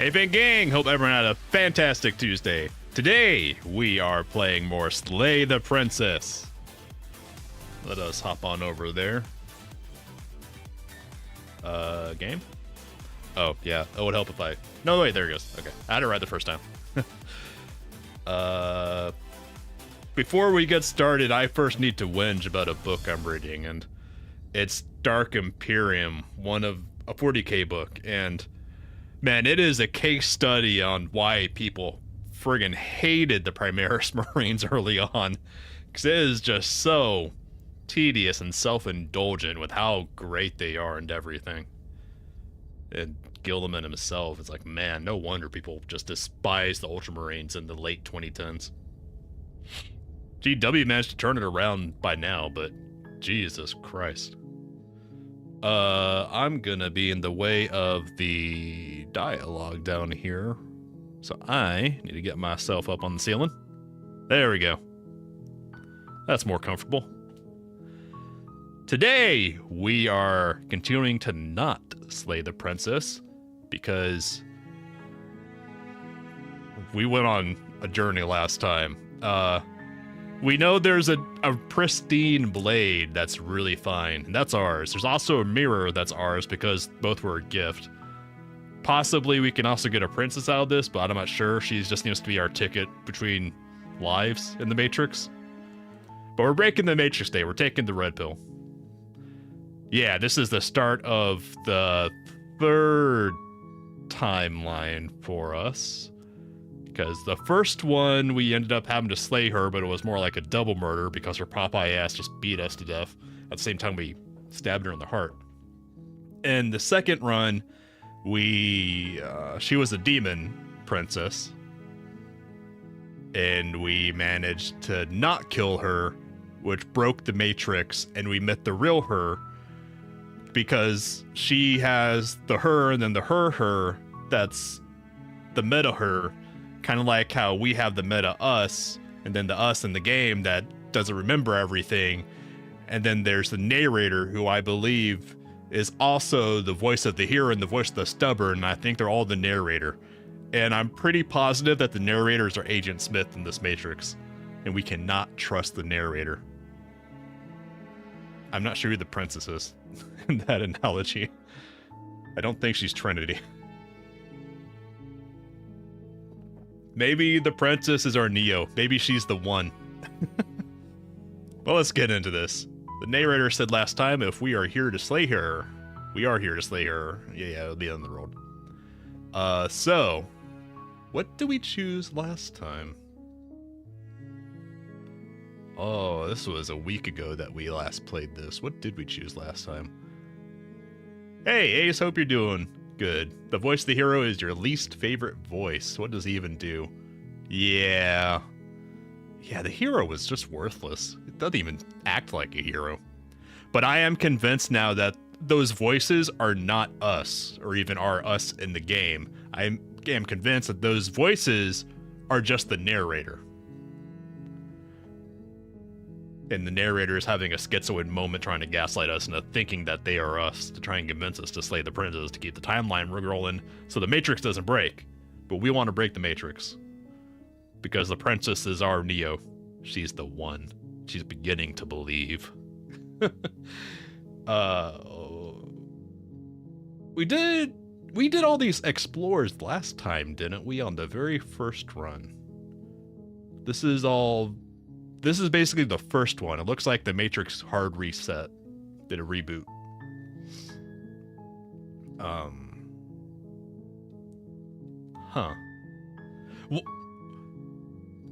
Hey, Big Gang! Hope everyone had a fantastic Tuesday. Today, we are playing more Slay the Princess. Let us hop on over there. Game? Oh, yeah. It would help if I... No, wait, there it goes. Okay. I had it right the first time. Before we get started, I first need to whinge about a book I'm reading, and it's Dark Imperium, one of a 40k book, and man, it is a case study on why people friggin' hated the Primaris Marines early on, because it is just so tedious and self-indulgent with how great they are and everything. And Gilliman himself is like, man, no wonder people just despise the Ultramarines in the late 2010s. GW managed to turn it around by now, but Jesus Christ. I'm gonna be in the way of the dialogue down here, so I need to get myself up on the ceiling. There we go. That's more comfortable. Today, we are continuing to not slay the princess, because we went on a journey last time. We know there's a pristine blade that's really fine, and that's ours. There's also a mirror that's ours because both were a gift. Possibly we can also get a princess out of this, but I'm not sure. She just needs to be our ticket between lives in the Matrix. But we're breaking the Matrix today. We're taking the red pill. Yeah, this is the start of the third timeline for us. Because the first one, we ended up having to slay her, but it was more like a double murder because her Popeye ass just beat us to death. At the same time, we stabbed her in the heart. And the second run, she was a demon princess. And we managed to not kill her, which broke the Matrix, and we met the real her. Because she has the her and then the her, that's the meta her. Kind of like how we have the meta us, and then the us in the game that doesn't remember everything. And then there's the narrator, who I believe is also the voice of the hero and the voice of the stubborn, and I think they're all the narrator. And I'm pretty positive that the narrators are Agent Smith in this Matrix, and we cannot trust the narrator. I'm not sure who the princess is in that analogy. I don't think she's Trinity. Maybe the princess is our Neo. Maybe she's the one. Well, let's get into this. The narrator said last time, if we are here to slay her, we are here to slay her. Yeah, it'll be on the road. So, what did we choose last time? Oh, this was a week ago that we last played this. What did we choose last time? Hey, Ace, hope you're doing good. The voice of the hero is your least favorite voice. What does he even do? Yeah, the hero was just worthless. It doesn't even act like a hero. But I am convinced now that those voices are not us, or even are us in the game. I am convinced that those voices are just the narrator. And the narrator is having a schizoid moment trying to gaslight us into thinking that they are us, to try and convince us to slay the princess to keep the timeline rolling so the Matrix doesn't break. But we want to break the Matrix. Because the princess is our Neo. She's the one. She's beginning to believe. We did all these explores last time, didn't we? On the very first run. This is basically the first one. It looks like the Matrix hard reset. Did a reboot.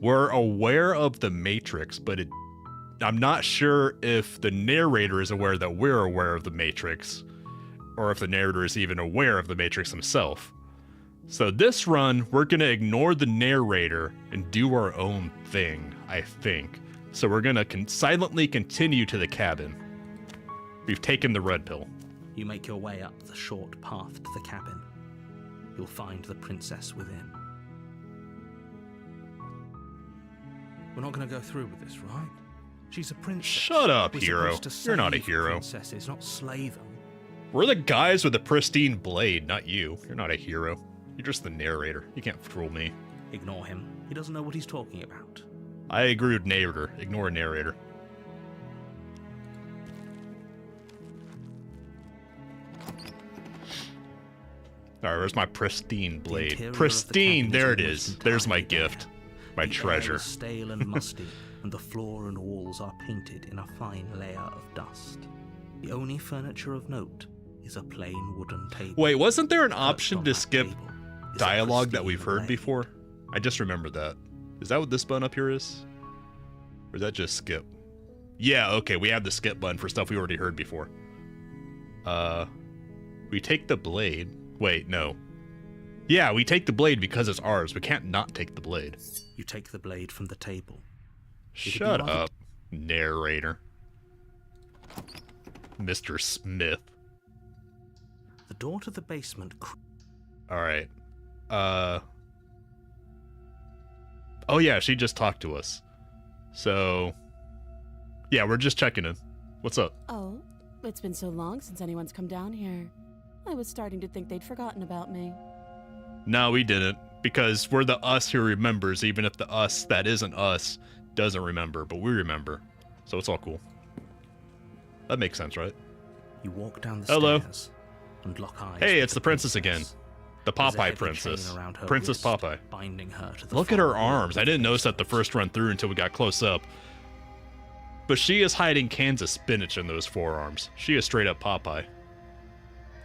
We're aware of the Matrix, but I'm not sure if the narrator is aware that we're aware of the Matrix, or if the narrator is even aware of the Matrix himself. So this run, we're gonna ignore the narrator and do our own thing, I think. So we're gonna silently continue to the cabin. We've taken the red pill. You make your way up the short path to the cabin. You'll find the princess within. We're not gonna go through with this, right? She's a princess. Shut up, We're hero. supposed to save You're not a hero. princesses, not slay them. We're the guys with the pristine blade, not you. You're not a hero. You're just the narrator. You can't fool me. Ignore him. He doesn't know what he's talking about. I agree with narrator. Ignore narrator. Alright, where's my pristine blade? Pristine! There it is. There's my gift. My treasure. The air is stale and musty, and the floor and walls are painted in a fine layer of dust. The only furniture of note is a plain wooden table. Wait, wasn't there an Perched option on to that skip table is a dialogue that pristine we've heard blade. before? I just remembered that. Is that what this button up here is? Or is that just skip? Yeah, okay, we have the skip button for stuff we already heard before. We take the blade. Wait, no. Yeah, we take the blade because it's ours. We can't not take the blade. You take the blade from the table. Shut up, narrator. Mr. Smith. The door to the basement. Alright. Oh yeah, she just talked to us. So, yeah, we're just checking in. What's up? Oh, it's been so long since anyone's come down here. I was starting to think they'd forgotten about me. No, we didn't. Because we're the us who remembers, even if the us that isn't us doesn't remember, but we remember. So it's all cool. That makes sense, right? You walk down the Hello. stairs and lock eyes. Hey, with it's the princess again. The There's a Popeye heavy princess. chain around her Princess wrist, Popeye. binding her to the Look at her far wall arms. of I the didn't notice that the basement. first run through until we got close up. But she is hiding cans of spinach in those forearms. She is straight up Popeye.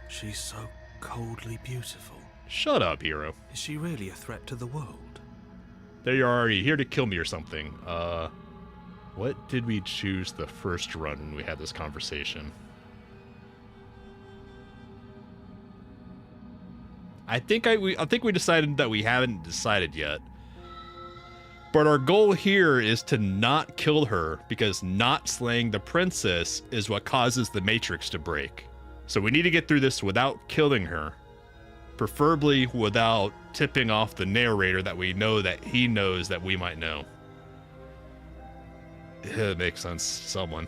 She's so coldly beautiful. Shut up, hero. Is she really a threat to the world? There you are. Are you here to kill me or something? What did we choose the first run when we had this conversation? I think we decided that we haven't decided yet. But our goal here is to not kill her, because not slaying the princess is what causes the matrix to break. So we need to get through this without killing her. Preferably without tipping off the narrator that we know that he knows that we might know. It makes sense. Someone.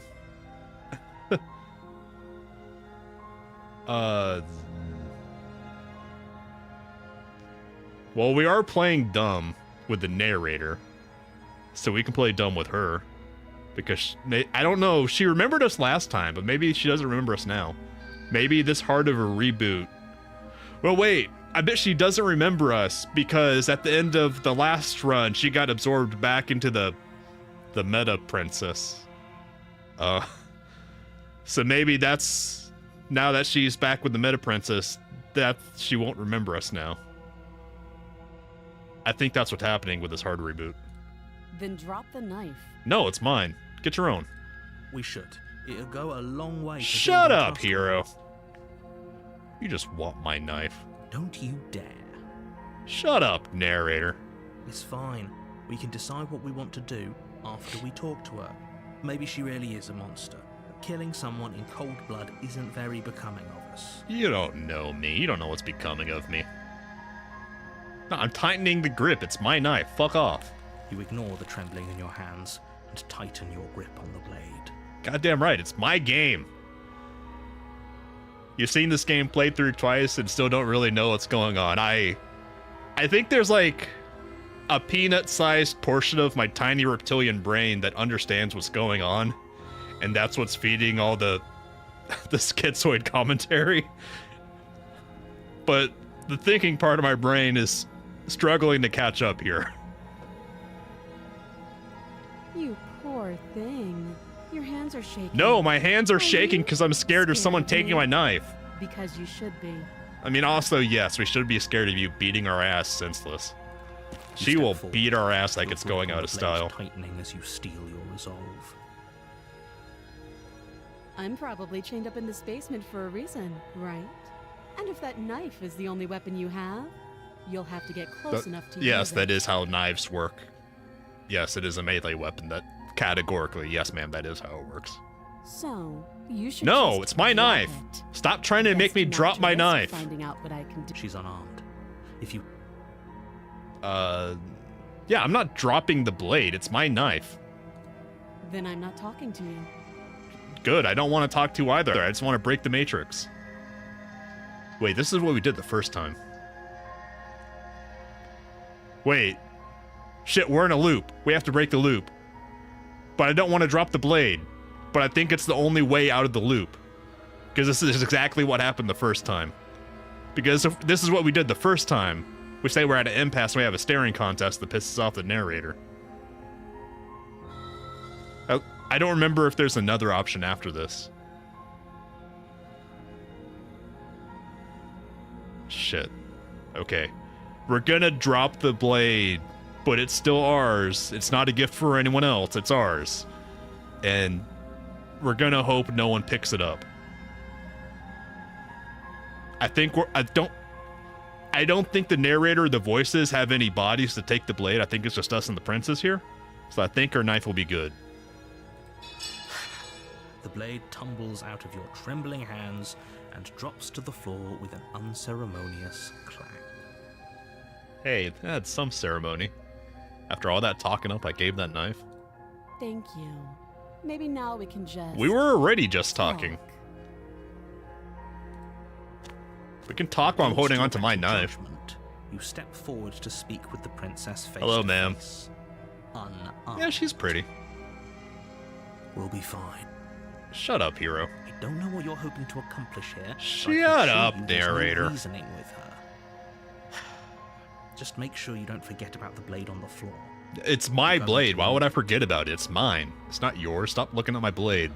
Well, we are playing dumb with the narrator, so we can play dumb with her. Because, I don't know, she remembered us last time, but maybe she doesn't remember us now. Maybe this hard of a reboot. Well, wait, I bet she doesn't remember us, because at the end of the last run, she got absorbed back into the meta princess. So maybe that's, now that she's back with the meta princess, that she won't remember us now. I think that's what's happening with this hard reboot. Then drop the knife. No, it's mine. Get your own. We should. It'll go a long way to Shut building up, trust hero. with us. You just want my knife. Don't you dare. Shut up, narrator. It's fine. We can decide what we want to do after we talk to her. Maybe she really is a monster. But killing someone in cold blood isn't very becoming of us. You don't know me. You don't know what's becoming of me. No, I'm tightening the grip. It's my knife. Fuck off. You ignore the trembling in your hands and tighten your grip on the blade. Goddamn right. It's my game. You've seen this game played through twice and still don't really know what's going on. I think there's like a peanut-sized portion of my tiny reptilian brain that understands what's going on, and that's what's feeding all the schizoid commentary. But the thinking part of my brain is struggling to catch up here. You poor thing. Your hands are shaking. No, my hands are Are shaking you because I'm scared of someone scared, taking my knife. Because you should be. I mean, also, yes, we should be scared of you beating our ass senseless. You She step will forward, beat our ass like your it's grip going on out the of blade style. tightening as you steel your resolve. I'm probably chained up in this basement for a reason, right? And if that knife is the only weapon you have, you'll have to get close enough to Yes, use that it. is how knives work. Yes, it is a melee weapon. That categorically, yes, ma'am, that is how it works. So, you should No, just it's my drop knife. it. Stop trying to make Best me not drop my risk knife. Finding out what I can do. She's unarmed. If you Yeah, I'm not dropping the blade. It's my knife. Then I'm not talking to you. Good, I don't want to talk to either. I just want to break the matrix. Wait, this is what we did the first time. Wait. Shit, we're in a loop. We have to break the loop. But I don't want to drop the blade. But I think it's the only way out of the loop. Because this is exactly what happened the first time. Because if this is what we did the first time. We say we're at an impasse and we have a staring contest that pisses off the narrator. I don't remember if there's another option after this. Shit. Okay. We're gonna drop the blade, but it's still ours. It's not a gift for anyone else, it's ours. And we're gonna hope no one picks it up. I don't think the narrator or the voices have any bodies to take the blade. I think it's just us and the princess here. So I think our knife will be good. The blade tumbles out of your trembling hands and drops to the floor with an unceremonious clang. Hey, that's some ceremony. After all that talking up, I gave that knife. Thank you. Maybe now we can just... We were already just talking. talk. We can talk while I'm holding onto my knife. Judgment, you step forward to speak with the princess face Hello, to ma'am. face. Unarmed. Yeah, she's pretty. We'll be fine. Shut up, hero. I don't know what you're hoping to accomplish here. but I can Shut assure up, you there's no narrator. reasoning with her. Just make sure you don't forget about the blade on the floor. It's my blade. Why would I forget about it? It's mine. It's not yours. Stop looking at my blade,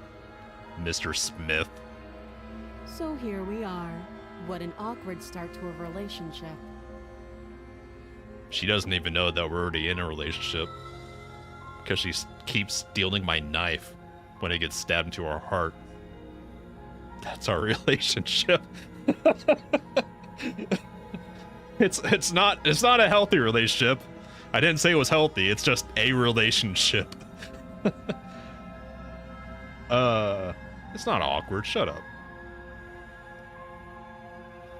Mr. Smith. So here we are. What an awkward start to a relationship. She doesn't even know that we're already in a relationship. Because she keeps stealing my knife when it gets stabbed into our heart. That's our relationship. It's not a healthy relationship. I didn't say it was healthy. It's just a relationship. It's not awkward. Shut up.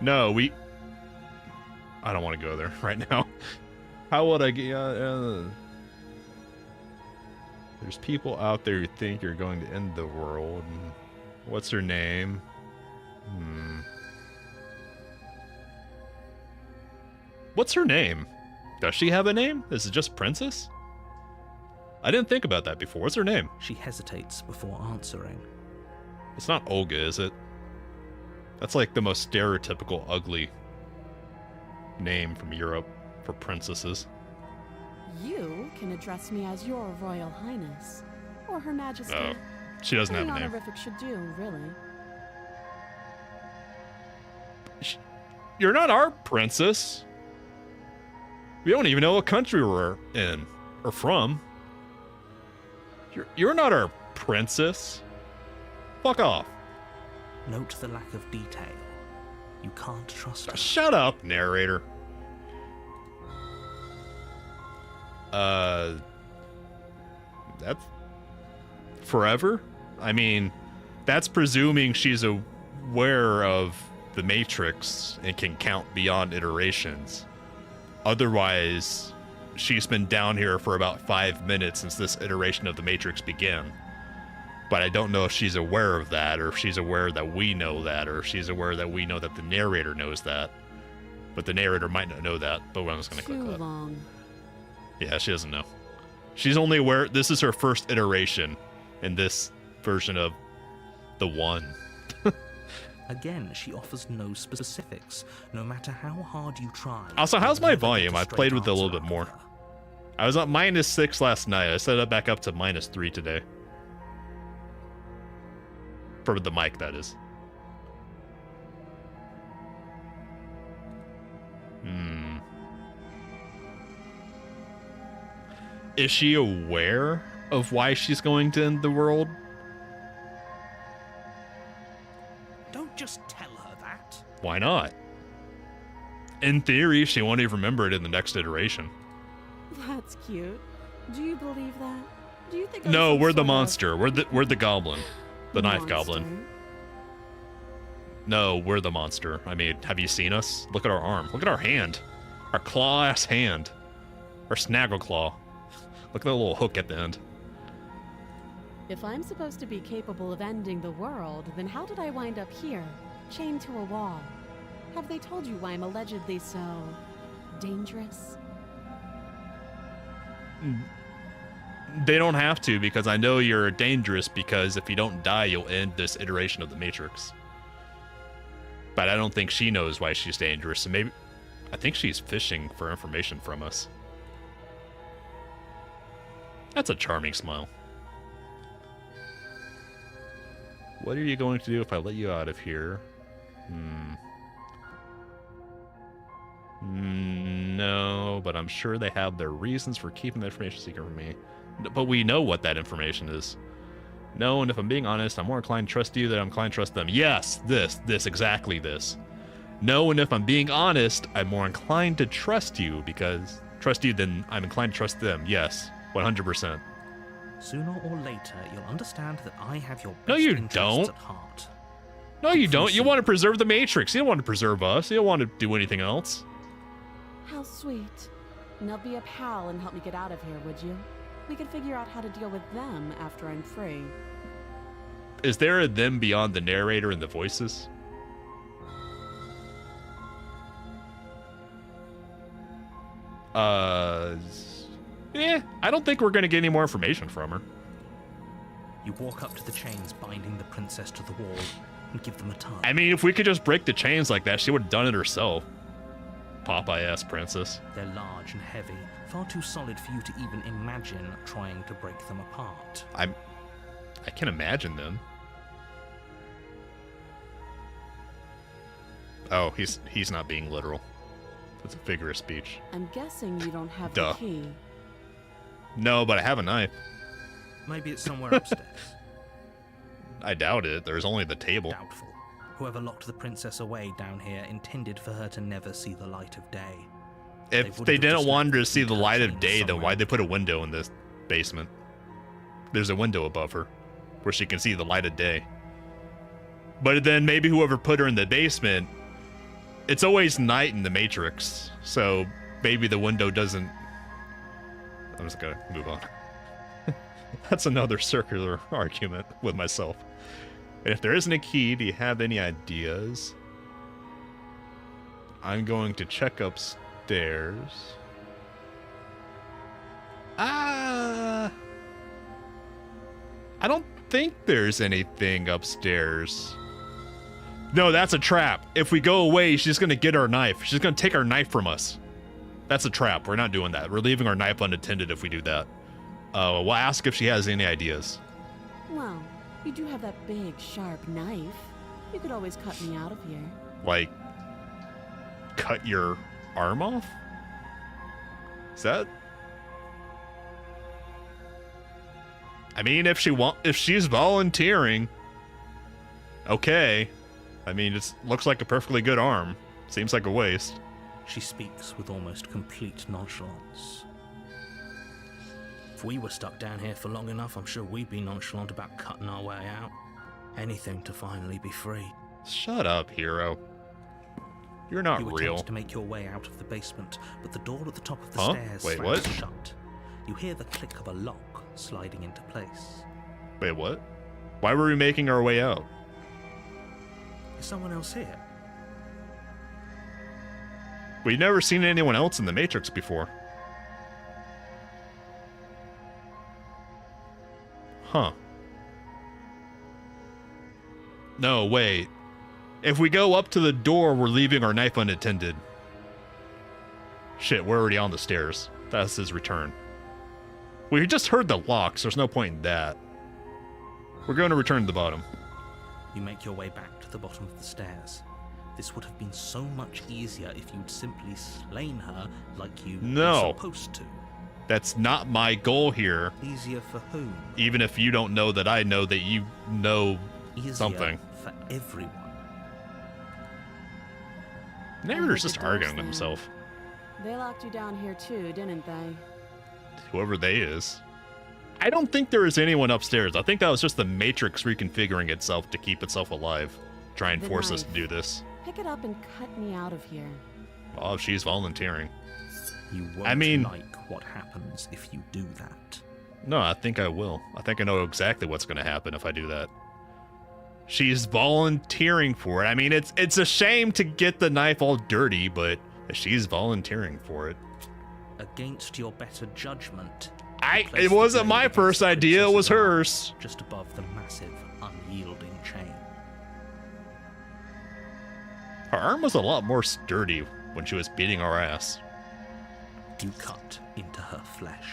No, I don't want to go there right now. How would I get... There's people out there who think you're going to end the world. What's her name? What's her name? Does she have a name? Is it just Princess? I didn't think about that before. What's her name? She hesitates before answering. It's not Olga, is it? That's like the most stereotypical ugly name from Europe for princesses. You can address me as your Royal Highness, or Her Majesty. Oh, she doesn't have Any a name. honorific should do, really. You're not our princess. We don't even know what country we're in or from. You're not our princess. Fuck off. Note the lack of detail. You can't trust her. Shut up, narrator. That's forever? I mean, that's presuming she's aware of the Matrix and can count beyond iterations. Otherwise, she's been down here for about 5 minutes since this iteration of the Matrix began. But I don't know if she's aware of that, or if she's aware that we know that, or if she's aware that we know that the narrator knows that. But the narrator might not know that, but I'm just gonna click Too that. long. Yeah, she doesn't know. She's only aware this is her first iteration in this version of the one. Again, she offers no specifics, no matter how hard you try. Also, how's you'll my never get volume? a I straight played with it a little answer bit out more. of her. I was at -6 last night. I set it back up to -3 today. For the mic, that is. Is she aware of why she's going to end the world? Don't just tell her that. Why not? In theory, she won't even remember it in the next iteration. That's cute. Do you believe that? Do you think I'm No, some we're the sort of monster. We're the goblin. The knife goblin. monster? No, we're the monster. I mean, have you seen us? Look at our arm. Look at our hand. Our claw-ass hand. Our snaggle claw. Look at that little hook at the end. If I'm supposed to be capable of ending the world, then how did I wind up here, chained to a wall? Have they told you why I'm allegedly so dangerous? They don't have to, because I know you're dangerous, because if you don't die, you'll end this iteration of the Matrix. But I don't think she knows why she's dangerous, so maybe... I think she's fishing for information from us. That's a charming smile. What are you going to do if I let you out of here? No, but I'm sure they have their reasons for keeping the information secret from me. But we know what that information is. No, and if I'm being honest, I'm more inclined to trust you than I'm inclined to trust them. Yes, exactly this. No, and if I'm being honest, I'm more inclined to trust you than I'm inclined to trust them. Yes, 100%. Sooner or later, you'll understand that I have your best No, you interests don't. at heart. No, you don't. You want to preserve the Matrix. You don't want to preserve us. You don't want to do anything else. How sweet. Now be a pal and help me get out of here, would you? We could figure out how to deal with them after I'm free. Is there a them beyond the narrator and the voices? Yeah, I don't think we're gonna get any more information from her. You walk up to the chains binding the princess to the wall and give them a tug. I mean, if we could just break the chains like that, she would have done it herself. Popeye-ass princess. They're large and heavy, far too solid for you to even imagine trying to break them apart. I can imagine them. Oh, he's not being literal. It's a figure of speech. I'm guessing you don't have Duh. the key. No, but I have a knife. Maybe it's somewhere upstairs. I doubt it. There's only the table. Doubtful. Whoever locked the princess away down here intended for her to never see the light of day. If they didn't want her to see the light of day, then why'd they put a window in this basement? There's a window above her where she can see the light of day. But then maybe whoever put her in the basement, it's always night in the Matrix, so maybe the window doesn't... I'm just gonna move on. That's another circular argument with myself. And if there isn't a key, do you have any ideas? I'm going to check upstairs. I don't think there's anything upstairs. No, that's a trap. If we go away, she's gonna get our knife. She's gonna take our knife from us. That's a trap. We're not doing that. We're leaving our knife unattended if we do that. We'll ask if she has any ideas. Well, you do have that big, sharp knife. You could always cut me out of here. Like, cut your arm off? Is that... I mean, if she's volunteering, okay. I mean, it looks like a perfectly good arm. Seems like a waste. She speaks with almost complete nonchalance. If we were stuck down here for long enough, I'm sure we'd be nonchalant about cutting our way out. Anything to finally be free. Shut up, hero. You're not You real. attempt to make your way out of the basement, but the door at the top of the Huh? stairs Wait, slams what? shut. You hear the click of a lock sliding into place. Wait, what? Why were we making our way out? Is someone else here? We've never seen anyone else in the Matrix before. Huh. No, wait. If we go up to the door, we're leaving our knife unattended. Shit, we're already on the stairs. That's his return. We just heard the lock, so there's no point in that. We're going to return to the bottom. You make your way back to the bottom of the stairs. This would have been so much easier if you'd simply slain her like you No. were supposed to. That's not my goal here. Easier for whom? Even if you don't know that I know that you know Easier something. for everyone. Narrator's I just heard the arguing with doors slam. himself. They locked you down here too, didn't they? Whoever they is. I don't think there is anyone upstairs. I think that was just the Matrix reconfiguring itself to keep itself alive. Try and The force us to knife. do this. Pick it up and cut me out of here. Oh, she's volunteering. You won't I mean- like what happens if you do that. No, I think I will. I think I know exactly what's going to happen if I do that. She's volunteering for it. I mean, it's a shame to get the knife all dirty, but she's volunteering for it. against your better judgment. It wasn't my first idea, it was hers. Just above the massive, unyielding chain. Her arm was a lot more sturdy when she was beating our ass. You cut into her flesh.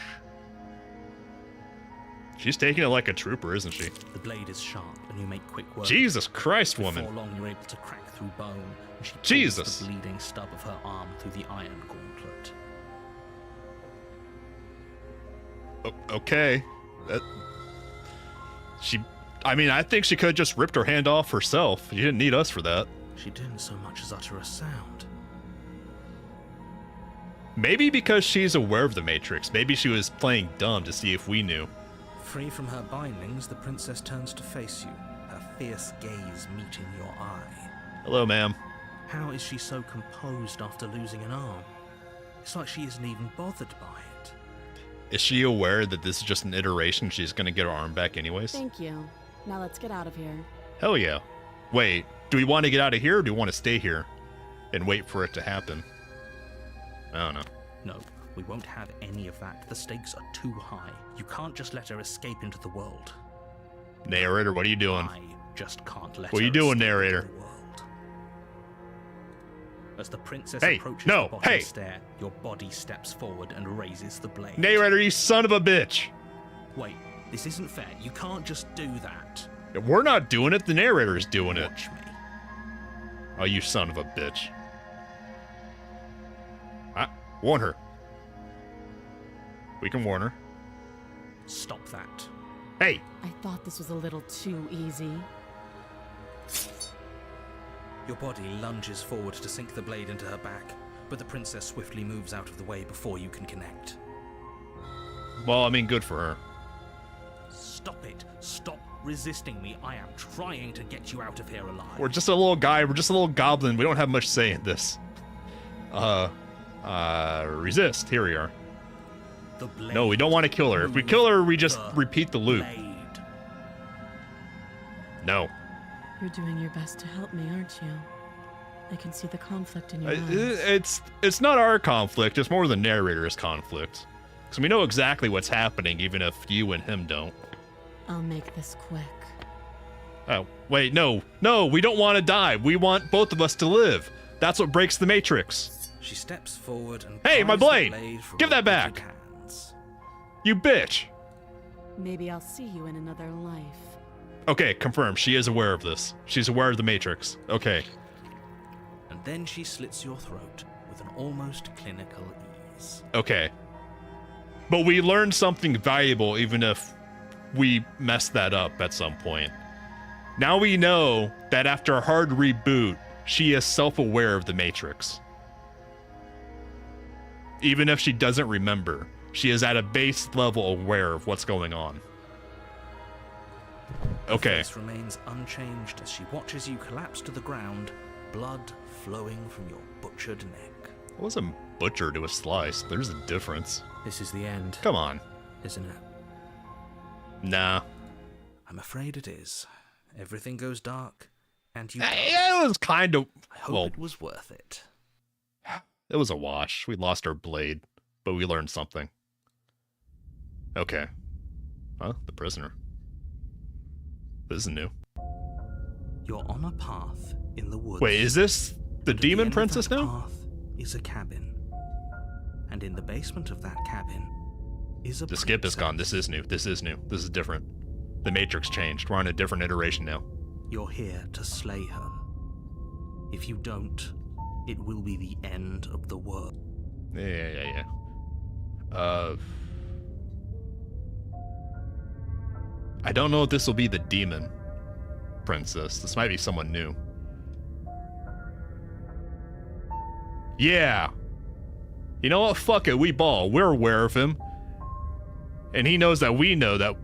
She's taking it like a trooper, isn't she? The blade is sharp, and you make quick work. Jesus Christ, Before woman. long, you're able to crack through bone, and she pulls Jesus. the bleeding stub of her arm through the iron gauntlet. Okay. I think she could have just ripped her hand off herself. She didn't need us for that. She didn't so much as utter a sound. Maybe because she's aware of the Matrix. Maybe she was playing dumb to see if we knew. Free from her bindings, the princess turns to face you, her fierce gaze meeting your eye. Hello, ma'am. How is she so composed after losing an arm? It's like she isn't even bothered by it. Is she aware that this is just an iteration? She's gonna get her arm back anyways? Thank you. Now let's get out of here. Hell yeah. Wait, do we want to get out of here or do we want to stay here and wait for it to happen? I don't know. No, we won't have any of that. The stakes are too high. You can't just let her escape into the world. Narrator, what are you doing? I just can't let What are her you doing, escape narrator? into the world. As the princess Hey, approaches no, the bottom hey. stair, your body steps forward and raises the blade. Narrator, you son of a bitch! Wait, this isn't fair. You can't just do that. We're not doing it, the narrator's doing it. Watch me. Oh, you son of a bitch. Warn her. We can warn her. Stop that. Hey! I thought this was a little too easy. Your body lunges forward to sink the blade into her back, but the princess swiftly moves out of the way before you can connect. Well, I mean, good for her. Stop it. Stop resisting me. I am trying to get you out of here alive. We're just a little guy, we're just a little goblin, we don't have much say in this. Resist. Here we are. The blade. No, we don't want to kill her. If we kill her, we just repeat the loop. Blade. No. You're doing your best to help me, aren't you? I can see the conflict in your eyes. It's not our conflict, it's more the narrator's conflict. Because we know exactly what's happening, even if you and him don't. I'll make this quick. Oh, wait, no, we don't want to die. We want both of us to live. That's what breaks the Matrix. She steps forward and Hey, my pries the blade! from Give your that back! rigid hands. You bitch! Maybe I'll see you in another life. Okay, confirmed. She is aware of this. She's aware of the Matrix. Okay. And then she slits your throat with an almost clinical ease. Okay. But we learned something valuable even if we messed that up at some point. Now we know that after a hard reboot, she is self-aware of the Matrix. Even if she doesn't remember, she is at a base level aware of what's going on. Okay. Her face remains unchanged as she watches you collapse to the ground, blood flowing from your butchered neck. It wasn't butchered, it was sliced. There's a difference. This is the end, Come on. isn't it? Nah. I'm afraid it is. Everything goes dark, and you... It was kind of... I hope well, it was worth it. it was a wash. We lost our blade, but we learned something. Okay. Well, the prisoner. This is new. You're on a path in the woods. Wait, is this the At the demon end of princess that now? path is a cabin. And in the basement of that cabin is a The skip is gone. princess. This is new. This is new. This is different. The Matrix changed. We're on a different iteration now. You're here to slay her. If you don't, it will be the end of the world. Yeah. I don't know if this will be the demon princess. This might be someone new. Yeah. You know what? Fuck it. We ball. We're aware of him. And he knows that we know that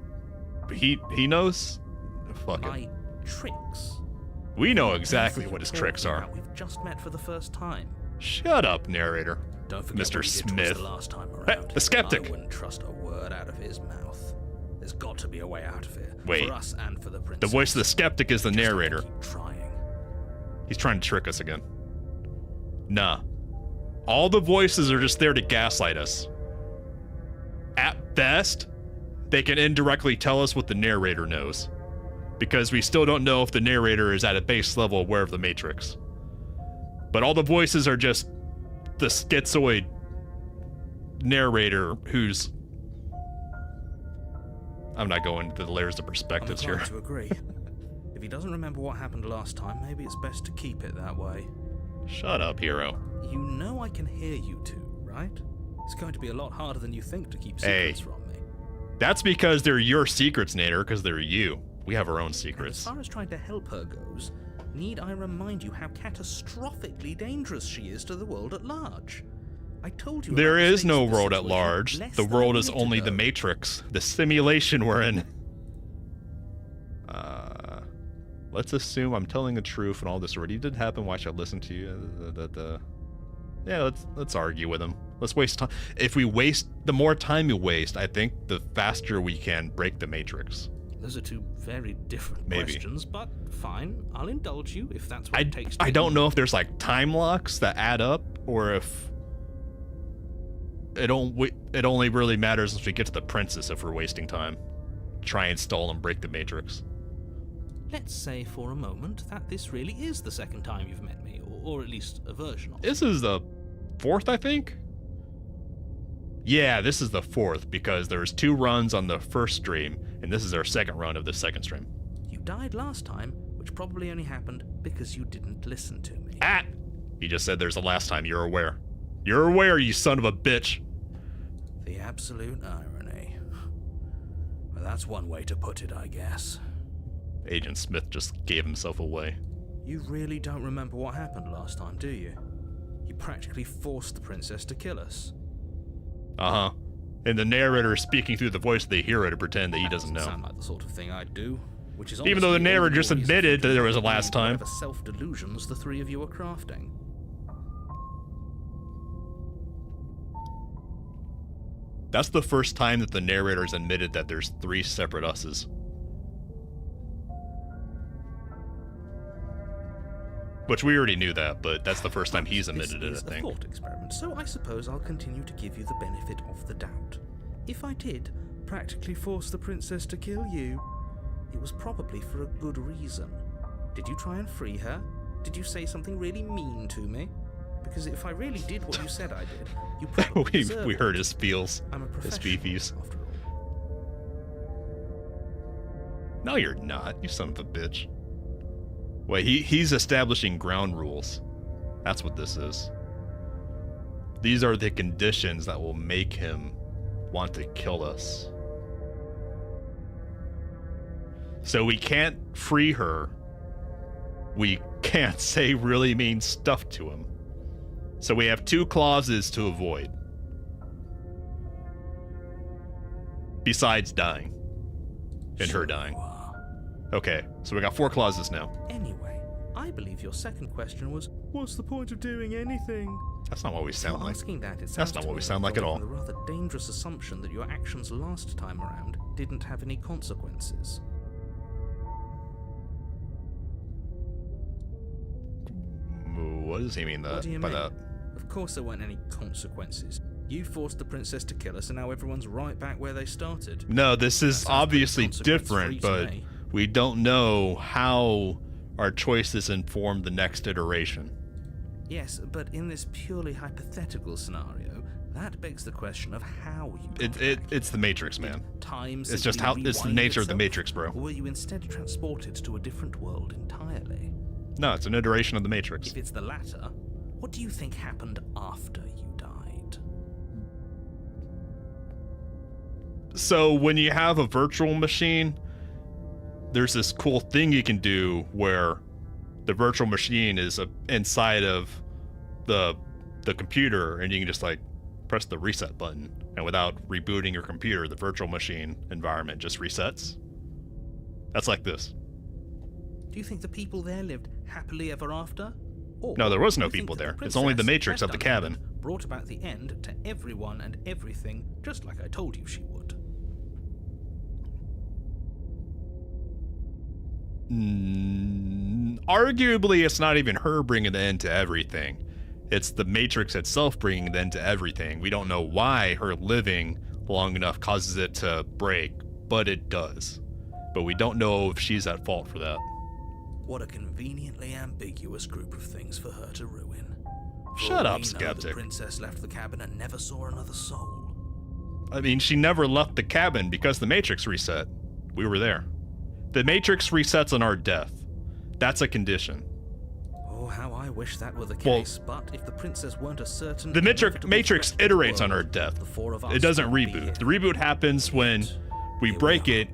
he knows. Fuck it. My tricks. We know exactly what his Talking tricks are. about, We've just met for the first time. Shut up, narrator. Don't forget Mr. what he did to us Smith. the last time Hey, around. the skeptic. I wouldn't trust a word out of his mouth. There's got to be a way out of here. Wait. For us and for the The princess. voice of the skeptic is the Just have to narrator. keep trying. He's trying to trick us again. Nah. All the voices are just there to gaslight us. At best, they can indirectly tell us what the narrator knows, because we still don't know if the narrator is at a base level aware of the Matrix. But all the voices are just the schizoid narrator who's... I'm not going into the layers of perspectives I'm here. inclined to agree. If he doesn't remember what happened last time, maybe it's best to keep it that way. Shut up, hero. You know I can hear you two, right? It's going to be a lot harder than you think to keep secrets from me. That's because they're your secrets, Nader, because they're you. We have our own And secrets. as far as trying to help her goes, need I remind you how catastrophically dangerous she is to the world at large? I told you There about the is stakes no of the world at situation large. less The than world a is minute only the ago. Matrix, the simulation we're in. Let's assume I'm telling the truth and all this already did happen. Why should I listen to you? Yeah, let's argue with him. Let's waste time. If we waste, the more time you waste, I think the faster we can break the Matrix. Those are two very different Maybe. questions, but fine. I'll indulge you if that's what it takes to I don't know if there's like time locks that add up, or if it only really matters once we get to the princess if we're wasting time. Try and stall and break the Matrix. Let's say for a moment that this really is the second time you've met me, or at least a version of it. This is the fourth, I think? Yeah, this is the fourth, because there's 2 runs on the first stream, and this is our second run of the second stream. You died last time, which probably only happened because you didn't listen to me. Ah! You just said there's a last time, you're aware. You're aware, you son of a bitch! The absolute irony. Well, that's one way to put it, I guess. Agent Smith just gave himself away. You really don't remember what happened last time, do you? You practically forced the princess to kill us. Uh-huh. And the narrator is speaking through the voice of the hero to pretend that he doesn't know. Sound like the sort of thing I'd do. Which is Even though the honestly narrator all the just more reason admitted for you that to there was a believe last time. whatever self-delusions the three of you are crafting. That's the first time that the narrator's admitted that there's 3 separate us's. Which we already knew that, but that's the first time he's admitted it, This I is a think. thought experiment, so I suppose I'll continue to give you the benefit of the doubt. If I did practically force the princess to kill you, it was probably for a good reason. Did you try and free her? Did you say something really mean to me? Because if I really did what you said I did, you probably deserve we it. heard his feels. I'm a His professional, beefies. after all. No, you're not, you son of a bitch. Wait, he's establishing ground rules. That's what this is. These are the conditions that will make him want to kill us. So we can't free her. We can't say really mean stuff to him. So we have 2 clauses to avoid. Besides dying. And her dying. You are. Okay, so we got 4 clauses now. Anyway, I believe your second question was, what's the point of doing anything? That's not what we sound You're like. asking that, it sounds That's not to what me we sound like at you're all. making the rather dangerous assumption that your actions last time around didn't have any consequences. What does he mean What do you by mean? that? Of course there weren't any consequences. You forced the princess to kill us, and now everyone's right back where they started. No, this is That sounds obviously pretty different, consequence-free but to me. we don't know how our choices inform the next iteration. Yes, but in this purely hypothetical scenario, that begs the question of how you It's the Matrix, man. Time It's just how it's the nature of the Matrix, bro. Or were you instead transported to a different world entirely? No, it's an iteration of the Matrix. If it's the latter, what do you think happened after you died? So when you have a virtual machine, there's this cool thing you can do where the virtual machine is inside of the computer, and you can just like press the reset button, and without rebooting your computer, the virtual machine environment just resets. That's like this. Do you think the people there lived happily ever after? Or No, there was no do you think people that there. It's only the princess, Matrix of the best cabin. undone, brought about the end to everyone and everything, just like I told you she would? Arguably, it's not even her bringing the end to everything. It's the Matrix itself bringing an end to everything. We don't know why her living long enough causes it to break, but it does. But we don't know if she's at fault for that. What a conveniently ambiguous group of things for her to ruin. Shut up, The skeptic. princess left the cabin and never saw another soul. I mean, she never left the cabin because the Matrix reset. We were there. The Matrix resets on our death. That's a condition. Oh, how I wish that were the Well, case, but if the princess weren't a certain... The inevitable Matrix threat to the iterates on world, our death. the four of us It doesn't wouldn't be reboot. The here. reboot happens when we Here we break are. it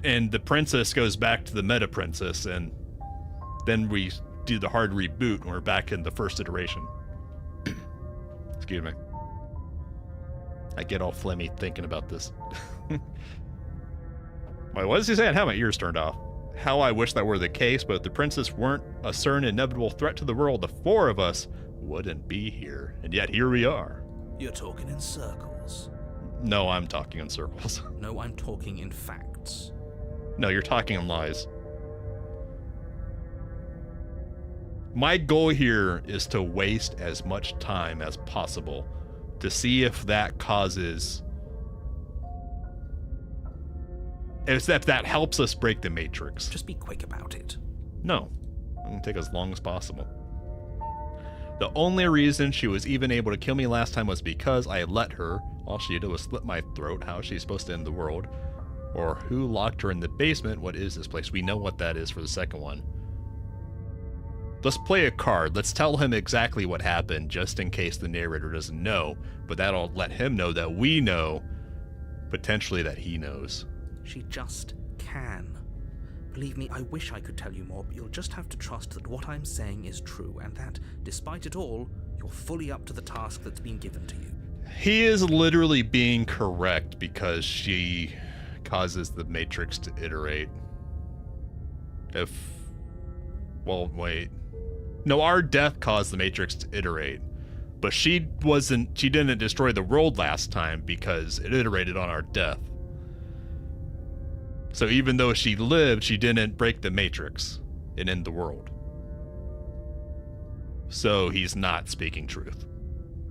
and the princess goes back to the meta princess, and then we do the hard reboot and we're back in the first iteration. Excuse me. I get all phlegmy thinking about this. Wait, what is he saying? How my ears turned off. How I wish that were the case, but if the princess weren't a certain inevitable threat to the world, the four of us wouldn't be here. And yet here we are. You're talking in circles. No, I'm talking in circles. No, I'm talking in facts. No, you're talking in lies. My goal here is to waste as much time as possible to see if that causes... if that helps us break the Matrix. Just be quick about it. No. I'm gonna take as long as possible. The only reason she was even able to kill me last time was because I let her. All she did was slit my throat. How is she supposed to end the world? Or who locked her in the basement? What is this place? We know what that is for the second one. Let's play a card. Let's tell him exactly what happened, just in case the narrator doesn't know. But that'll let him know that we know, potentially that he knows. She just can. Believe me, I wish I could tell you more, but you'll just have to trust that what I'm saying is true, and that, despite it all, you're fully up to the task that's been given to you. He is literally being correct because she causes the Matrix to iterate. Well, wait. No, our death caused the Matrix to iterate. But she didn't destroy the world last time because it iterated on our death. So even though she lived, she didn't break the Matrix and end the world. So he's not speaking truth.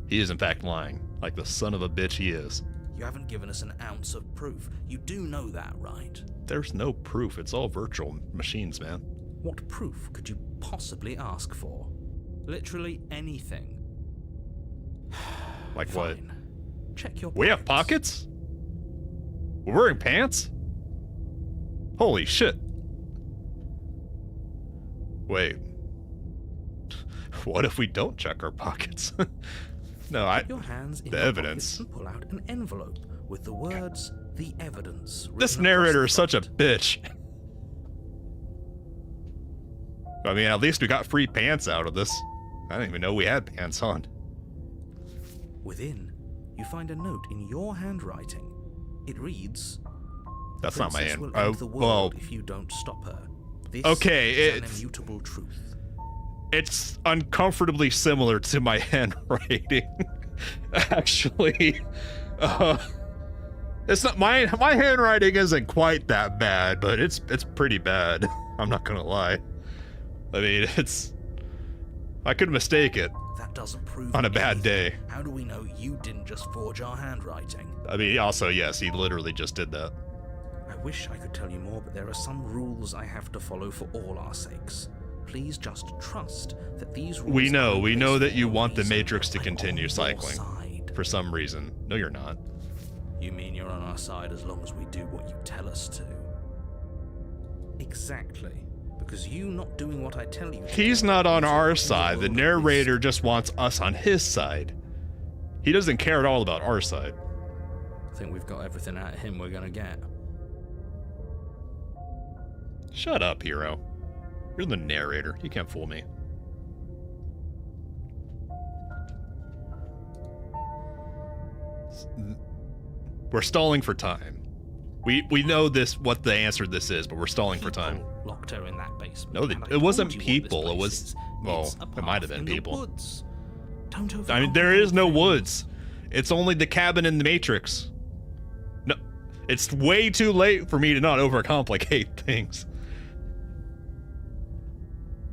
He is in fact lying, like the son of a bitch he is. You haven't given us an ounce of proof. You do know that, right? There's no proof. It's all virtual machines, man. What proof could you possibly ask for? Literally anything. Like what? Fine. Check your pockets. We have pockets? We're wearing pants? Holy shit. Wait. What if we don't check our pockets? No, Put your hands in the your evidence. pockets and pull out an envelope with the words, "The Evidence." This written narrator across is the such a front. bitch. I mean, at least we got free pants out of this. I didn't even know we had pants on. Within, you find a note in your handwriting. It reads, That's not my "Princess hand. will end the Well, world if you don't stop her. This okay, is an it's- immutable truth." it's uncomfortably similar to my handwriting. Actually, it's not my handwriting isn't quite that bad, but it's pretty bad. I'm not gonna lie. I mean, I could mistake it That doesn't prove on a bad anything. day. How do we know you didn't just forge our handwriting? I mean, also, yes, he literally just did that. I wish I could tell you more, but there are some rules I have to follow for all our sakes. Please just trust that these rules We know are that you for a want the reason. Matrix to I'm continue on your cycling. side. For some reason. No, you're not. You mean you're on our side as long as we do what you tell us to? Exactly. Because you not doing what I tell you to He's do not on means our you're side. The putting narrator just wants us on his side. He doesn't care at all about our side. I think we've got everything out of him we're gonna get. Shut up, hero. You're the narrator. You can't fool me. We're stalling for time. We know what the answer to this is, but we're stalling for time. People locked her in that basement. No, and I it told wasn't you what this people, it place was- is. well, It's a it might have path been in the people. woods. Don't I mean, there overcomplicate is no things. woods. It's only the cabin in the Matrix. No, it's way too late for me to not overcomplicate things.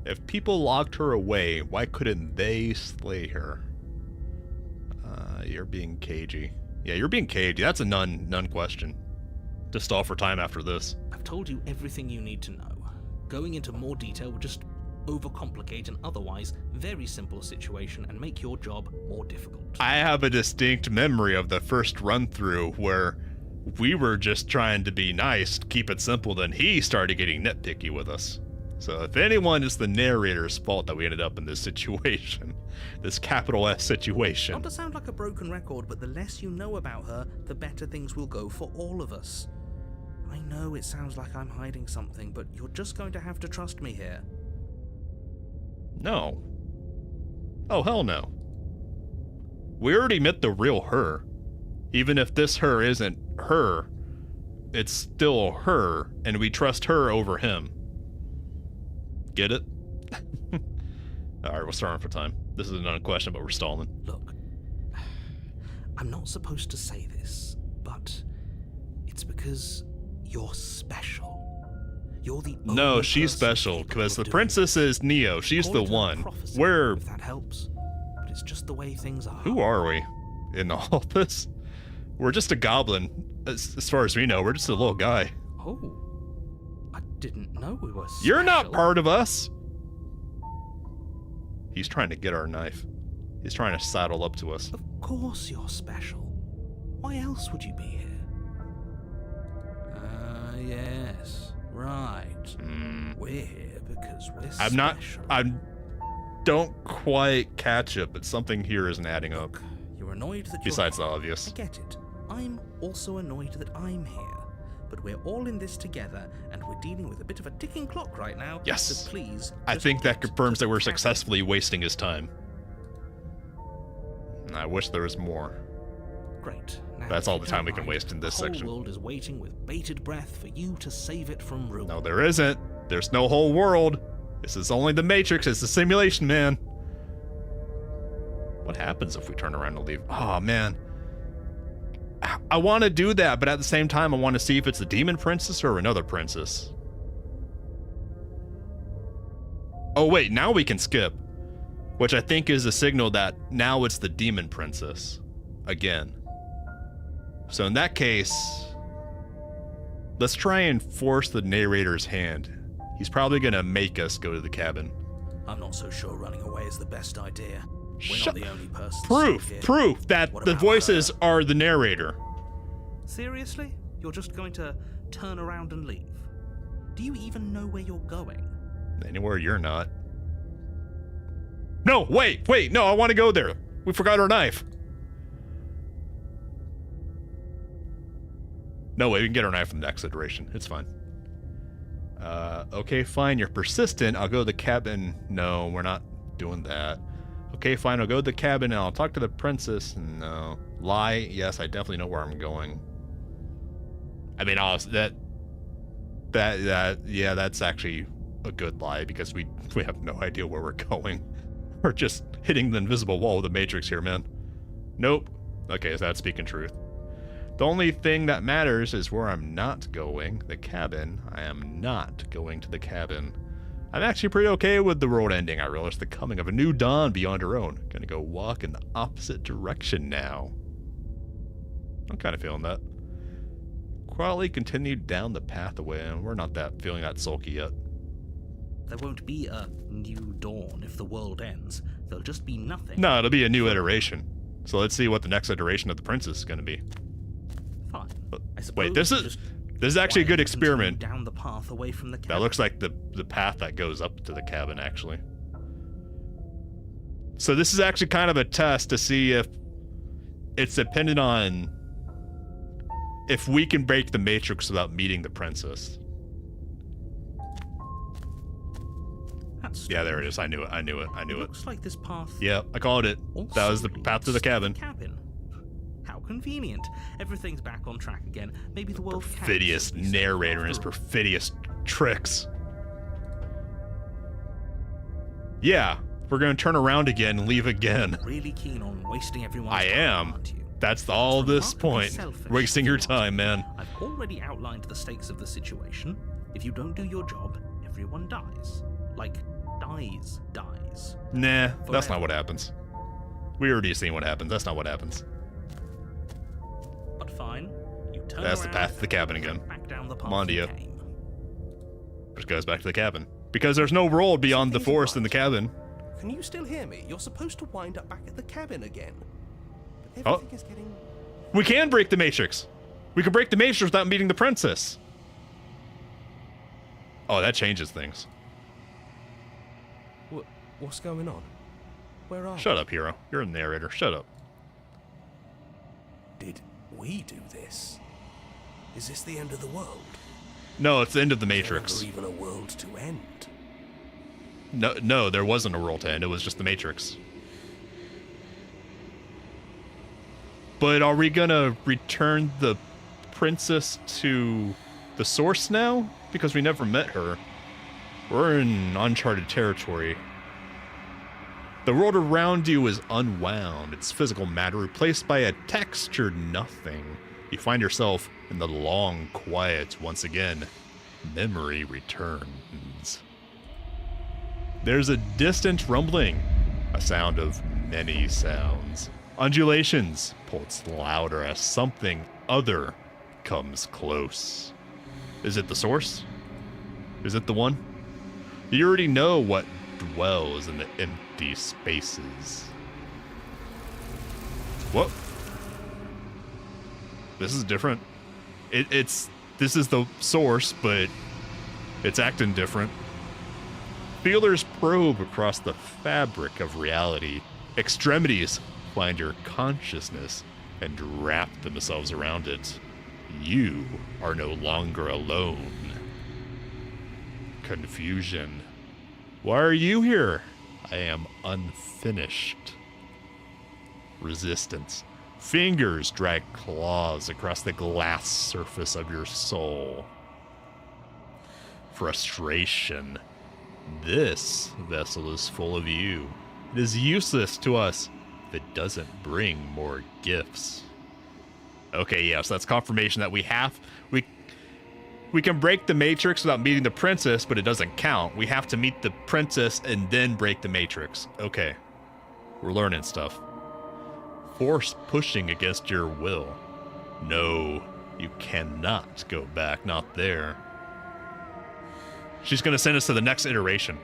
If people locked her away, why couldn't they slay her? You're being cagey. Yeah, you're being cagey. That's a none question. Just stall for time after this. I've told you everything you need to know. Going into more detail would just overcomplicate an otherwise very simple situation and make your job more difficult. I have a distinct memory of the first run-through where we were just trying to be nice, keep it simple, then he started getting nitpicky with us. So if anyone, it's the narrator's fault that we ended up in this situation. This capital S situation. Not to sound like a broken record, but the less you know about her, the better things will go for all of us. I know it sounds like I'm hiding something, but you're just going to have to trust me here. No. Oh, hell no. We already met the real her. Even if this her isn't her, it's still her, and we trust her over him. Get it? Alright, we're starting for time. This is another question, but we're stalling. Look, I'm not supposed to say this, but it's because you're special. You're the only No, she's person special, capable because of the doing princess this. is Neo. She's Call the it a one. prophecy, We're... if that helps. But it's just the way things are. Who are we in all this? We're just a goblin. As far as we know, we're just a little guy. Oh, I didn't know we were special. You're not part of us! He's trying to get our knife. He's trying to saddle up to us. Of course you're special. Why else would you be here? Yes. Right. We're here because we're special. I don't quite catch it, but something here isn't adding up. Look, you're annoyed that Besides the you're here. obvious. I get it. I'm also annoyed that I'm here. But we're all in this together, and we're dealing with a bit of a ticking clock right now. Yes. So please. I just think that get confirms to that we're the cabin. successfully wasting his time. I wish there was more. Great. Now, That's if all you the time don't we can mind, waste in this the section. whole world is waiting with bated breath for you to save it from ruin. No, there isn't. There's no whole world. This is only the Matrix. It's the simulation, man. What happens if we turn around and leave? Oh, man. I want to do that, but at the same time, I want to see if it's the demon princess or another princess. Oh, wait. Now we can skip. Which I think is a signal that now it's the demon princess. Again. So in that case, let's try and force the narrator's hand. He's probably going to make us go to the cabin. I'm not so sure running away is the best idea. We're Shut- not the only person. Proof that What the about voices her? are the narrator. Seriously? You're just going to turn around and leave? Do you even know where you're going? Anywhere you're not. No, wait, no, I want to go there. We forgot our knife. No, wait, we can get our knife from the next iteration. It's fine. Okay, fine, you're persistent. I'll go to the cabin. No, we're not doing that. Okay, fine, I'll go to the cabin and I'll talk to the princess. No. Lie, yes, I definitely know where I'm going. I mean, yeah, that's actually a good lie because we have no idea where we're going. We're just hitting the invisible wall of the Matrix here, man. Nope. Okay, so that's speaking truth. The only thing that matters is where I'm not going, the cabin. I am not going to the cabin. I'm actually pretty okay with the world ending. I realize the coming of a new dawn beyond our own. Gonna go walk in the opposite direction now. I'm kind of feeling that. Quietly continued down the pathway, and we're not feeling that sulky yet. There won't be a new dawn if the world ends. There'll just be nothing. No, it'll be a new iteration. So let's see what the next iteration of the princess is gonna be. Fine. I suppose Wait, this you is just actually a good quietly experiment. continue down the path away from the cabin. That looks like the path that goes up to the cabin, actually. So this is actually kind of a test to see if it's dependent on if we can break the Matrix without meeting the princess. That's Yeah, there it is. I knew it. Looks like this path. Yeah, I called it. That was the path to the cabin. How convenient. Everything's back on track again. Maybe the world can Perfidious still be saved narrator and his after all. perfidious tricks. Yeah, we're gonna turn around again and leave again. Really keen on wasting everyone's I time, am. aren't you? That's all this Remarkably point. selfish, Wasting your if you ask time, me. man. I've already outlined the stakes of the situation. If you don't do your job, everyone dies. Like, eyes dies. Nah, that's Forever. not what happens. We already seen what happens. That's not what happens. But fine, you turn That's the around path to the cabin and again. Back down the path Come on, you Dio. came. Just goes back to the cabin. Because there's no road beyond the Something's forest in the right. cabin. Can you still hear me? You're supposed to wind up back at the cabin again. But Oh. everything is getting... We can break the Matrix. We can break the Matrix without meeting the princess. Oh, that changes things. What's going on? Where are Shut up, hero. You're a narrator. Shut up. we? Did we do this? Is this the end of the world? No, it's the end of the Is there Matrix. ever even a world to end? No, there wasn't a world to end. It was just the Matrix. But are we gonna return the princess to the source now? Because we never met her. We're in uncharted territory. The world around you is unwound. It's physical matter replaced by a textured nothing. You find yourself in the long quiet once again. Memory returns. There's a distant rumbling, a sound of many sounds. Undulations pulse louder as something other comes close. Is it the source? Is it the one? You already know what dwells in the empty spaces. What? This is different. This is the source, but it's acting different. Feelers probe across the fabric of reality. Extremities find your consciousness and wrap themselves around it. You are no longer alone. Confusion. Why are you here? I am unfinished. Resistance. Fingers drag claws across the glass surface of your soul. Frustration. This vessel is full of you. It is useless to us if it doesn't bring more gifts. Okay, yeah, so that's confirmation that we can break the Matrix without meeting the princess, but it doesn't count. We have to meet the princess and then break the Matrix. Okay, we're learning stuff. Force pushing against your will. No, you cannot go back, not there. She's gonna send us to the next iteration.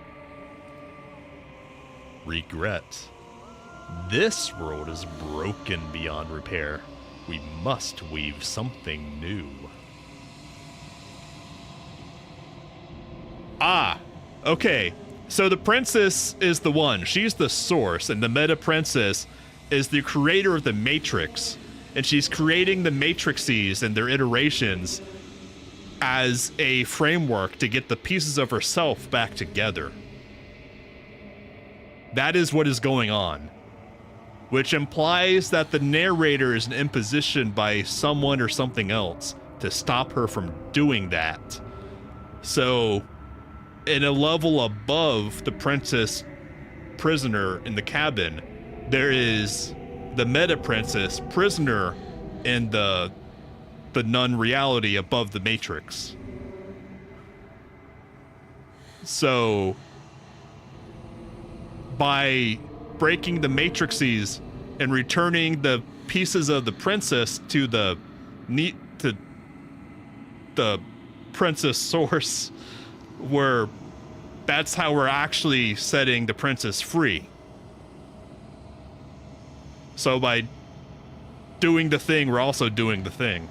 Regret. This world is broken beyond repair. We must weave something new. Ah, okay. So the princess is the one. She's the source, and the meta princess is the creator of the Matrix. And she's creating the Matrices and their iterations as a framework to get the pieces of herself back together. That is what is going on. Which implies that the narrator is an imposition by someone or something else to stop her from doing that. So, in a level above the princess prisoner in the cabin, there is the meta princess prisoner in the nun reality above the Matrix. So, by breaking the Matrices and returning the pieces of the princess to the princess source, where that's how we're actually setting the princess free. So by doing the thing, we're also doing the thing.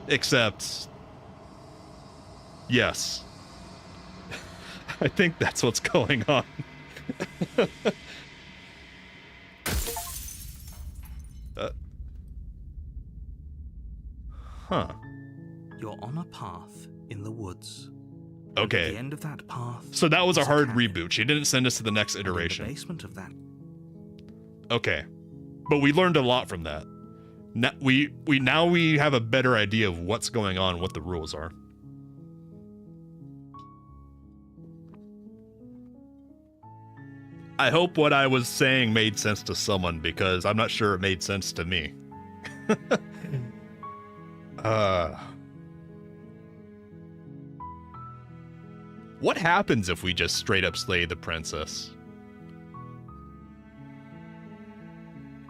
Except, yes. I think that's what's going on. Huh. You're on a path in the woods. And at Okay. the end of that path. So that was a is hard cabin. reboot. She didn't send us to the next And in the iteration. basement of that. Okay. But we learned a lot from that. Now we have a better idea of what's going on, what the rules are. I hope what I was saying made sense to someone, because I'm not sure it made sense to me. What happens if we just straight up slay the princess?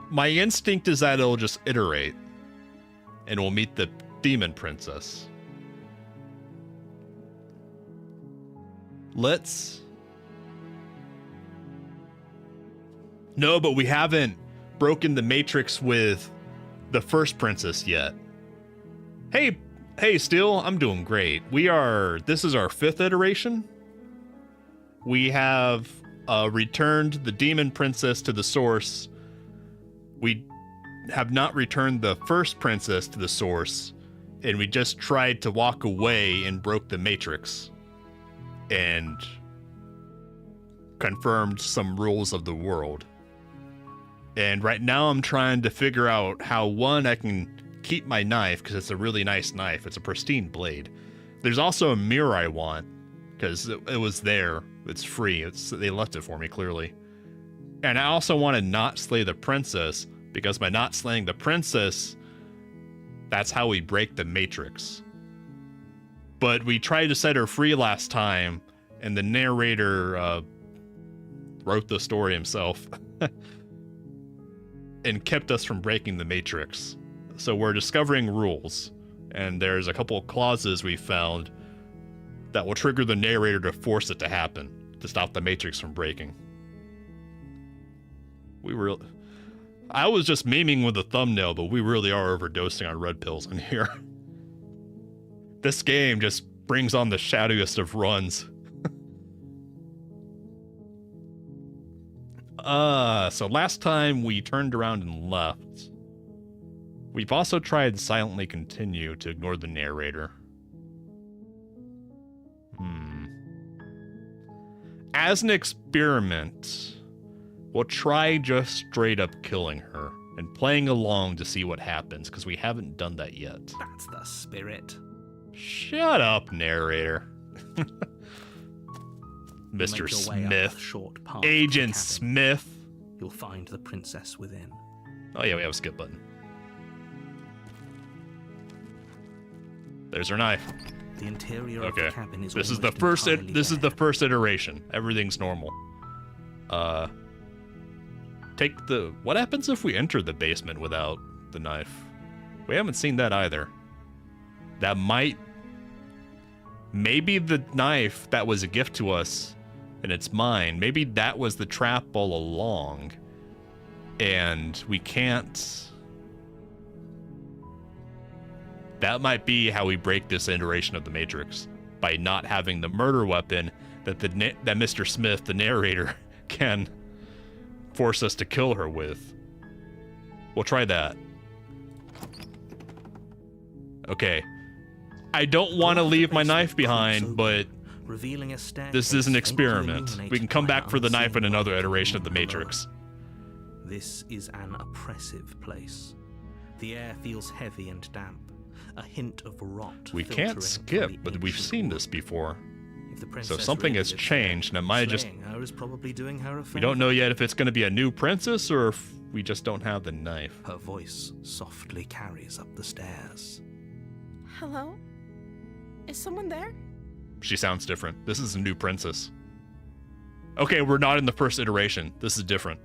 My instinct is that it'll just iterate, and we'll meet the demon princess. Let's... No, but we haven't broken the matrix with the first princess yet. Hey, Steel, I'm doing great. This is our 5th iteration. We have returned the demon princess to the source. We have not returned the first princess to the source, and we just tried to walk away and broke the matrix and confirmed some rules of the world. And right now I'm trying to figure out how, one, I can keep my knife, because it's a really nice knife. It's a pristine blade. There's also a mirror I want, because it was there. It's free. They left it for me, clearly. And I also want to not slay the princess, because by not slaying the princess, that's how we break the matrix. But we tried to set her free last time, and the narrator wrote the story himself and kept us from breaking the matrix. So we're discovering rules, and there's a couple of clauses we found that will trigger the narrator to force it to happen, to stop the matrix from breaking. I was just memeing with the thumbnail, but we really are overdosing on red pills in here. This game just brings on the shadowiest of runs. So last time we turned around and left. We've also tried silently continue to ignore the narrator. As an experiment, we'll try just straight up killing her and playing along to see what happens, because we haven't done that yet. That's the spirit. Shut up, narrator. Mr. Smith. Agent Smith. You'll find the princess within. Oh yeah, we have a skip button. There's her knife. The interior of the cabin is this is the first iteration. Everything's normal. What happens if we enter the basement without the knife? We haven't seen that either. Maybe the knife that was a gift to us, and it's mine, maybe that was the trap all along, and we can't... That might be how we break this iteration of the Matrix, by not having the murder weapon that that Mr. Smith, the narrator, can force us to kill her with. We'll try that. Okay. I don't want to leave my knife behind, but this is an experiment. We can come back for the knife in another iteration of the Matrix. This is an oppressive place. The air feels heavy and damp. A hint of rot. We can't skip, but we've seen this before. So something has changed, and it might just... We don't know yet if it's going to be a new princess, or if we just don't have the knife. Her voice softly carries up the stairs. Hello? Is someone there? She sounds different. This is a new princess. Okay, we're not in the first iteration. This is different.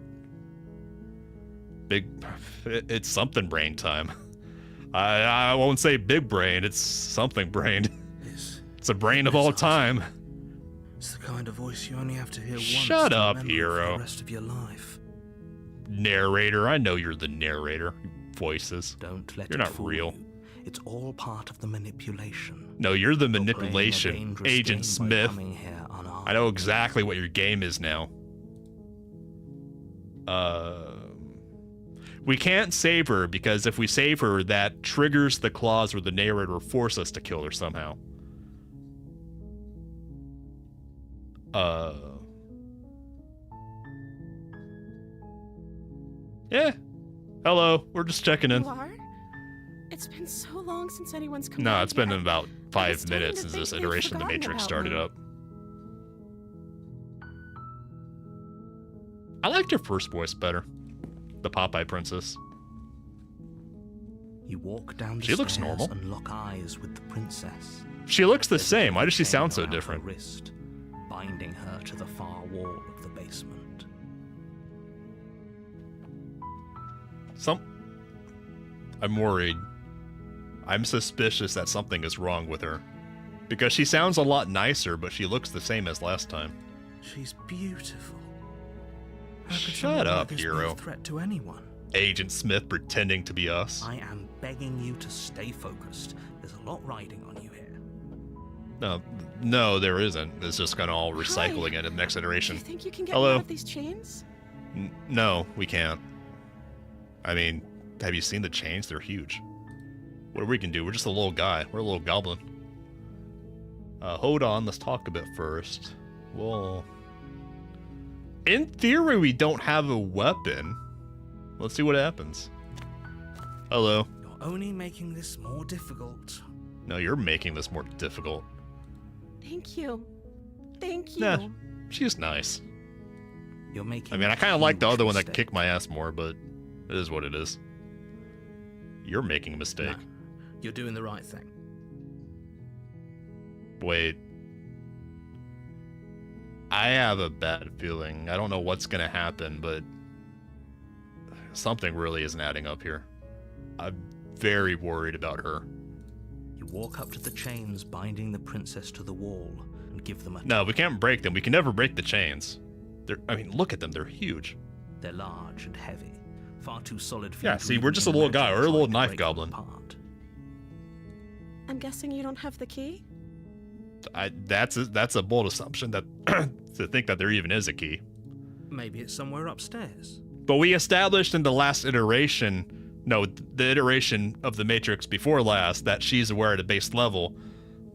It's something brain time. I won't say big brain, it's something brain. It's a brain of all time. It's the kind of voice you only have to hear once. Shut up, hero. For the rest of your life. Narrator, I know you're the narrator. Voices. Don't let You're not real. It's all part of the manipulation. No, you're the manipulation, Agent Smith. I know exactly what your game is now. We can't save her, because if we save her, that triggers the clause where the narrator will force us to kill her somehow. Yeah. Hello, we're just checking in. You are? It's been so long since anyone's come. No, it's been about 5 minutes since this iteration of the Matrix started up. I liked her first voice better. The Popeye princess. You walk down the She looks stairs normal. And lock eyes with the princess. She looks the same. Why does she sound so different? Wrist, binding her to the far wall of the basement. I'm worried. I'm suspicious that something is wrong with her. Because she sounds a lot nicer, but she looks the same as last time. She's beautiful. How could Shut someone up, like this be hero. a threat to anyone? Agent Smith pretending to be us. I am begging you to stay focused. There's a lot riding on you here. No, there isn't. It's just kind of all recycling it in the next Do iteration. you think you can get Hello? me out of these chains? No, we can't. I mean, have you seen the chains? They're huge. What we can do? We're just a little guy. We're a little goblin. Hold on. Let's talk a bit first. Well, in theory, we don't have a weapon. Let's see what happens. Hello. You're only making this more difficult. No, you're making this more difficult. Thank you. Thank you. Nah, she's nice. You're making. I mean, I kind of like the huge other one that mistake. kicked my ass more, but it is what it is. You're making a mistake. No, you're doing the right thing. Wait. I have a bad feeling. I don't know what's gonna happen, but something really isn't adding up here. I'm very worried about her. You walk up to the chains binding the princess to the wall and give them a. No, we can't break them. We can never break the chains. I mean, look at them. They're huge. They're large and heavy, far too solid for Yeah, you to see, even we're just a little guy. imagine We're a little trying to knife break them goblin. apart. I'm guessing you don't have the key? That's a bold assumption that to think that there even is a key. Maybe it's somewhere upstairs. But we established in the last iteration, no, the iteration of the Matrix before last, that she's aware at a base level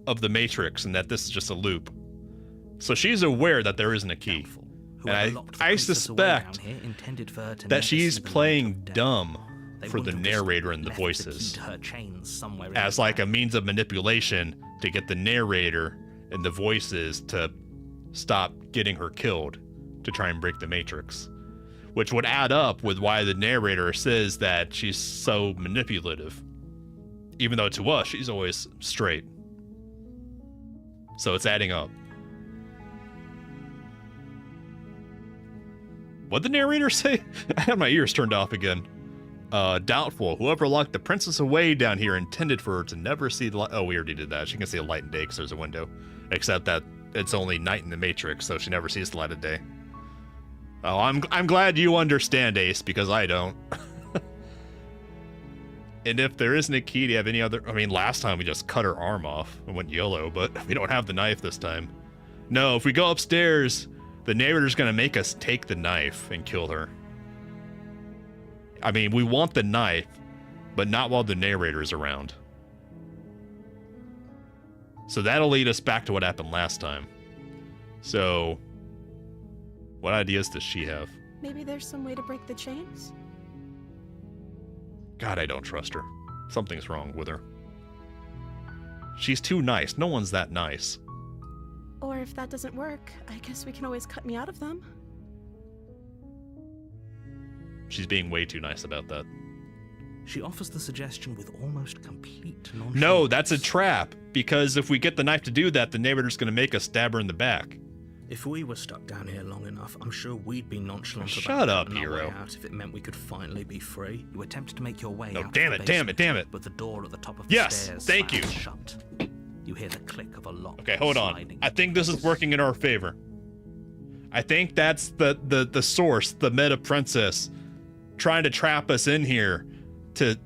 of the Matrix and that this is just a loop. So she's aware that there isn't a key. Doubtful. And Whoever locked the I princess away down suspect here intended for her to that never she's see the light playing of day. dumb They for the wouldn't have just narrator and the left key voices to her chains somewhere in as the like a back. means of manipulation to get the narrator and the voices to stop getting her killed to try and break the Matrix. Which would add up with why the narrator says that she's so manipulative. Even though to us, she's always straight. So it's adding up. What'd the narrator say? I had my ears turned off again. Doubtful. Whoever locked the princess away down here intended for her to never see the light. Oh, we already did that. She can see a light and day because there's a window. Except that it's only night in the Matrix, so she never sees the light of day. Oh, I'm glad you understand, Ace, because I don't. And if there isn't a key, do you have any other... I mean, last time we just cut her arm off and went YOLO, but we don't have the knife this time. No, if we go upstairs, the narrator's gonna make us take the knife and kill her. I mean, we want the knife, but not while the narrator's around. So that'll lead us back to what happened last time. So, what ideas does she have? Maybe there's some way to break the chains? God, I don't trust her. Something's wrong with her. She's too nice. No one's that nice. Or if that doesn't work, I guess we can always cut me out of them. She's being way too nice about that. She offers the suggestion with almost complete nonchalance. No, that's a trap. Because if we get the knife to do that, the narrator's gonna make us stab her in the back. If we were stuck down here long enough, I'm sure we'd be nonchalant Shut about up, cutting our way hero. out if it meant we could finally be free. You attempt to make your way No, out damn of the it, damn it, basement, damn it. But the door at the top of the Yes, stairs thank slams you. shut. You hear the click of a lock. Okay, hold on. sliding I think this is working in our favor. I think that's the source, the meta princess, trying to trap us in here to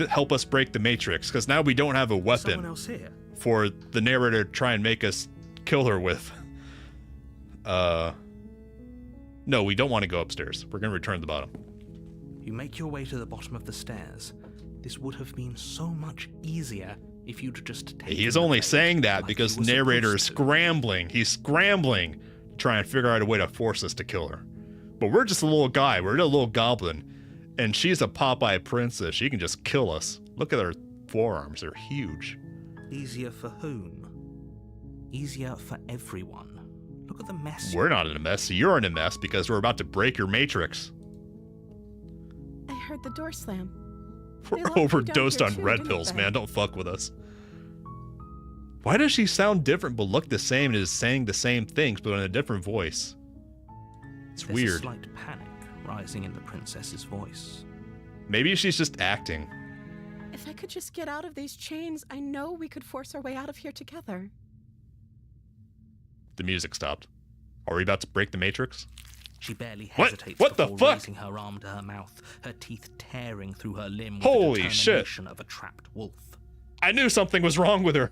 help us break the Matrix. Because now we don't have a Someone weapon else here. for the narrator to try and make us kill her with. No, we don't want to go upstairs. We're gonna return to the bottom. You make your way to the bottom of the stairs. This would have been so much easier if you'd just taken He's the only bait saying that like because you the were narrator is supposed to. scrambling. He's scrambling to try and figure out a way to force us to kill her. But we're just a little guy. We're a little goblin. And she's a Popeye princess. She can just kill us. Look at her forearms. They're huge. Easier for whom? Easier for everyone. Look at the mess. We're not in a mess. You're in a mess because we're about to break your Matrix. I heard the door slam. We're locked you down overdosed here on too, red didn't pills, they? man. Don't fuck with us. Why does she sound different but look the same and is saying the same things but in a different voice? It's There's weird. a slight panic rising in the princess's voice. Maybe she's just acting. If I could just get out of these chains, I know we could force our way out of here together. The music stopped. Are we about to break the Matrix? She barely What? hesitates What the before fuck? raising her arm to her mouth, her teeth tearing through her limb with Holy the shit. determination of a trapped wolf. I knew something was wrong with her.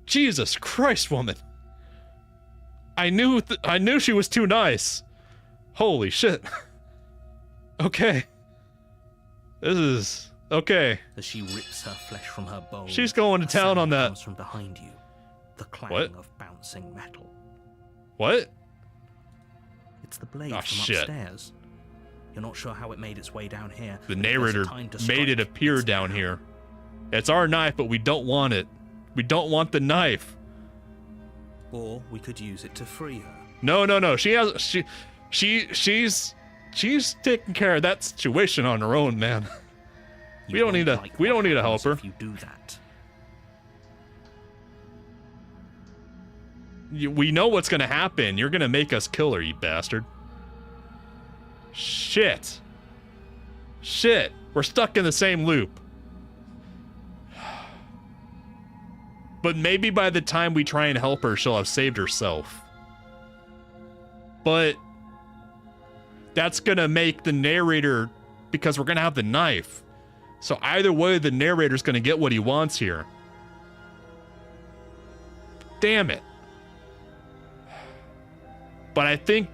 Jesus Christ, woman. I knew she was too nice. Holy shit. Okay. This is okay. As she rips her flesh from her bones, She's going to a town sound on that. comes from behind you, the clang What? of bouncing metal. What? It's the blade Oh, from shit. upstairs. You're not sure how it made its way down here. The but if there's a narrator time to made it strike, appear it's down now. here. It's our knife, but we don't want it. We don't want the knife. Or we could use it to free her. No. She's taking care of that situation on her own, man. You We don't won't need to- like we what don't need to help happens her. If you do that. We know what's gonna happen. You're gonna make us kill her, you bastard. Shit. We're stuck in the same loop. But maybe by the time we try and help her, she'll have saved herself. But that's gonna make the narrator, because we're gonna have the knife. So either way, the narrator's gonna get what he wants here. Damn it. But I think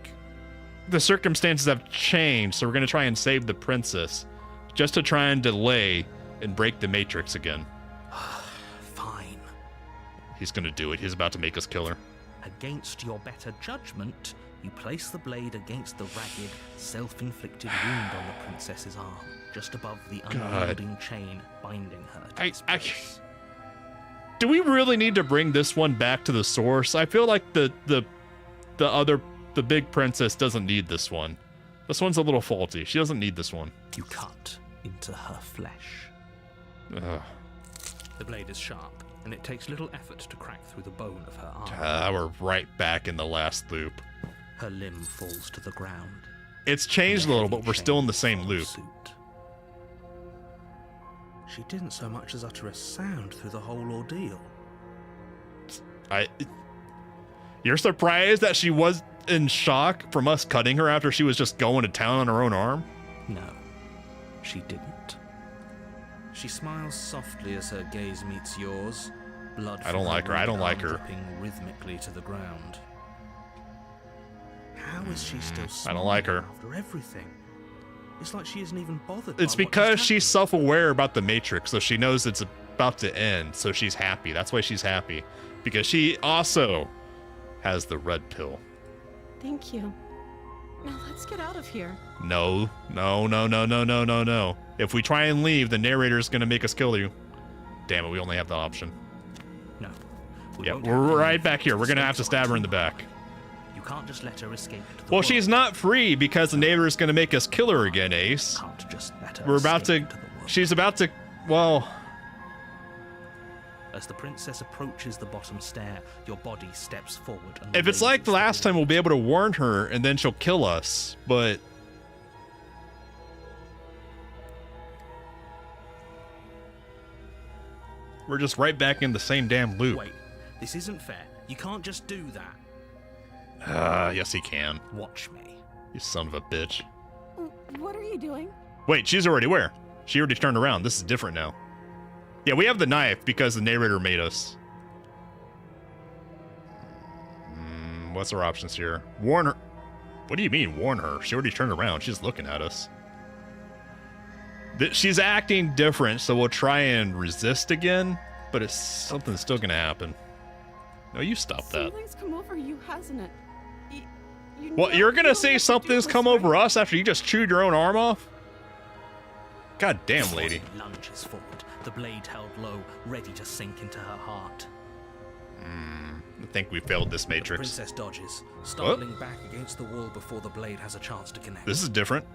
the circumstances have changed, so we're gonna try and save the princess. Just to try and delay and break the Matrix again. Fine. He's gonna do it. He's about to make us kill her. Against your better judgment, you place the blade against the ragged, self-inflicted wound on the princess's arm, just above the unyielding chain binding her to this place. Do we really need to bring this one back to the source? I feel like the big princess doesn't need this one. This one's a little faulty. She doesn't need this one. You cut into her flesh. Ugh. The blade is sharp, and it takes little effort to crack through the bone of her arm. We're right back in the last loop. Her limb falls to the ground. It's changed a little, but we're still in the same loop. Suit. She didn't so much as utter a sound through the whole ordeal. You're surprised that she was in shock from us cutting her after she was just going to town on her own arm? No, she didn't. She smiles softly as her gaze meets yours. Blood I don't from like her. I red don't like arm her. dripping rhythmically to the ground. How is she still I don't like her. smiling after everything? It's like she isn't even bothered. It's by what because just she's happened. self-aware about the Matrix, so she knows it's about to end, so she's happy. That's why she's happy. Because she also has the red pill. Thank you. Now let's get out of here. No. If we try and leave, the narrator's gonna make us kill you. Damn it, we only have the option. No. we Yeah, won't we're have to right leave. back here. We're gonna have to Space stab her in the lies back. You can't just let her escape into the Well, world. she's not free because the narrator's gonna make us kill her again, Ace. Can't just let her We're about to... escape into the world. She's about to... Well... As the princess approaches the bottom stair, your body steps forward. And If it's like raises the last time, blade. we'll be able to warn her, and then she'll kill us, but... We're just right back in the same damn loop. Wait, this isn't fair. You can't just do that. Yes he can. Watch me. You son of a bitch. What are you doing? Wait, she's already where? She already turned around. This is different now. Yeah, we have the knife because the narrator made us. What's our options here? Warn her. What do you mean, warn her? She already turned around. She's looking at us. She's acting different, so we'll try and resist again, but it's something's still gonna happen. No, you stop that. Something's come over you, hasn't it? You Well, know you're you gonna don't say have to do something's this, come right? over us after you just chewed your own arm off? God damn, lady. Body lunges forward, the blade held low, ready to sink into her heart. I think we failed this The Matrix. princess dodges, startling back against the wall before the blade has a chance to connect. This is different.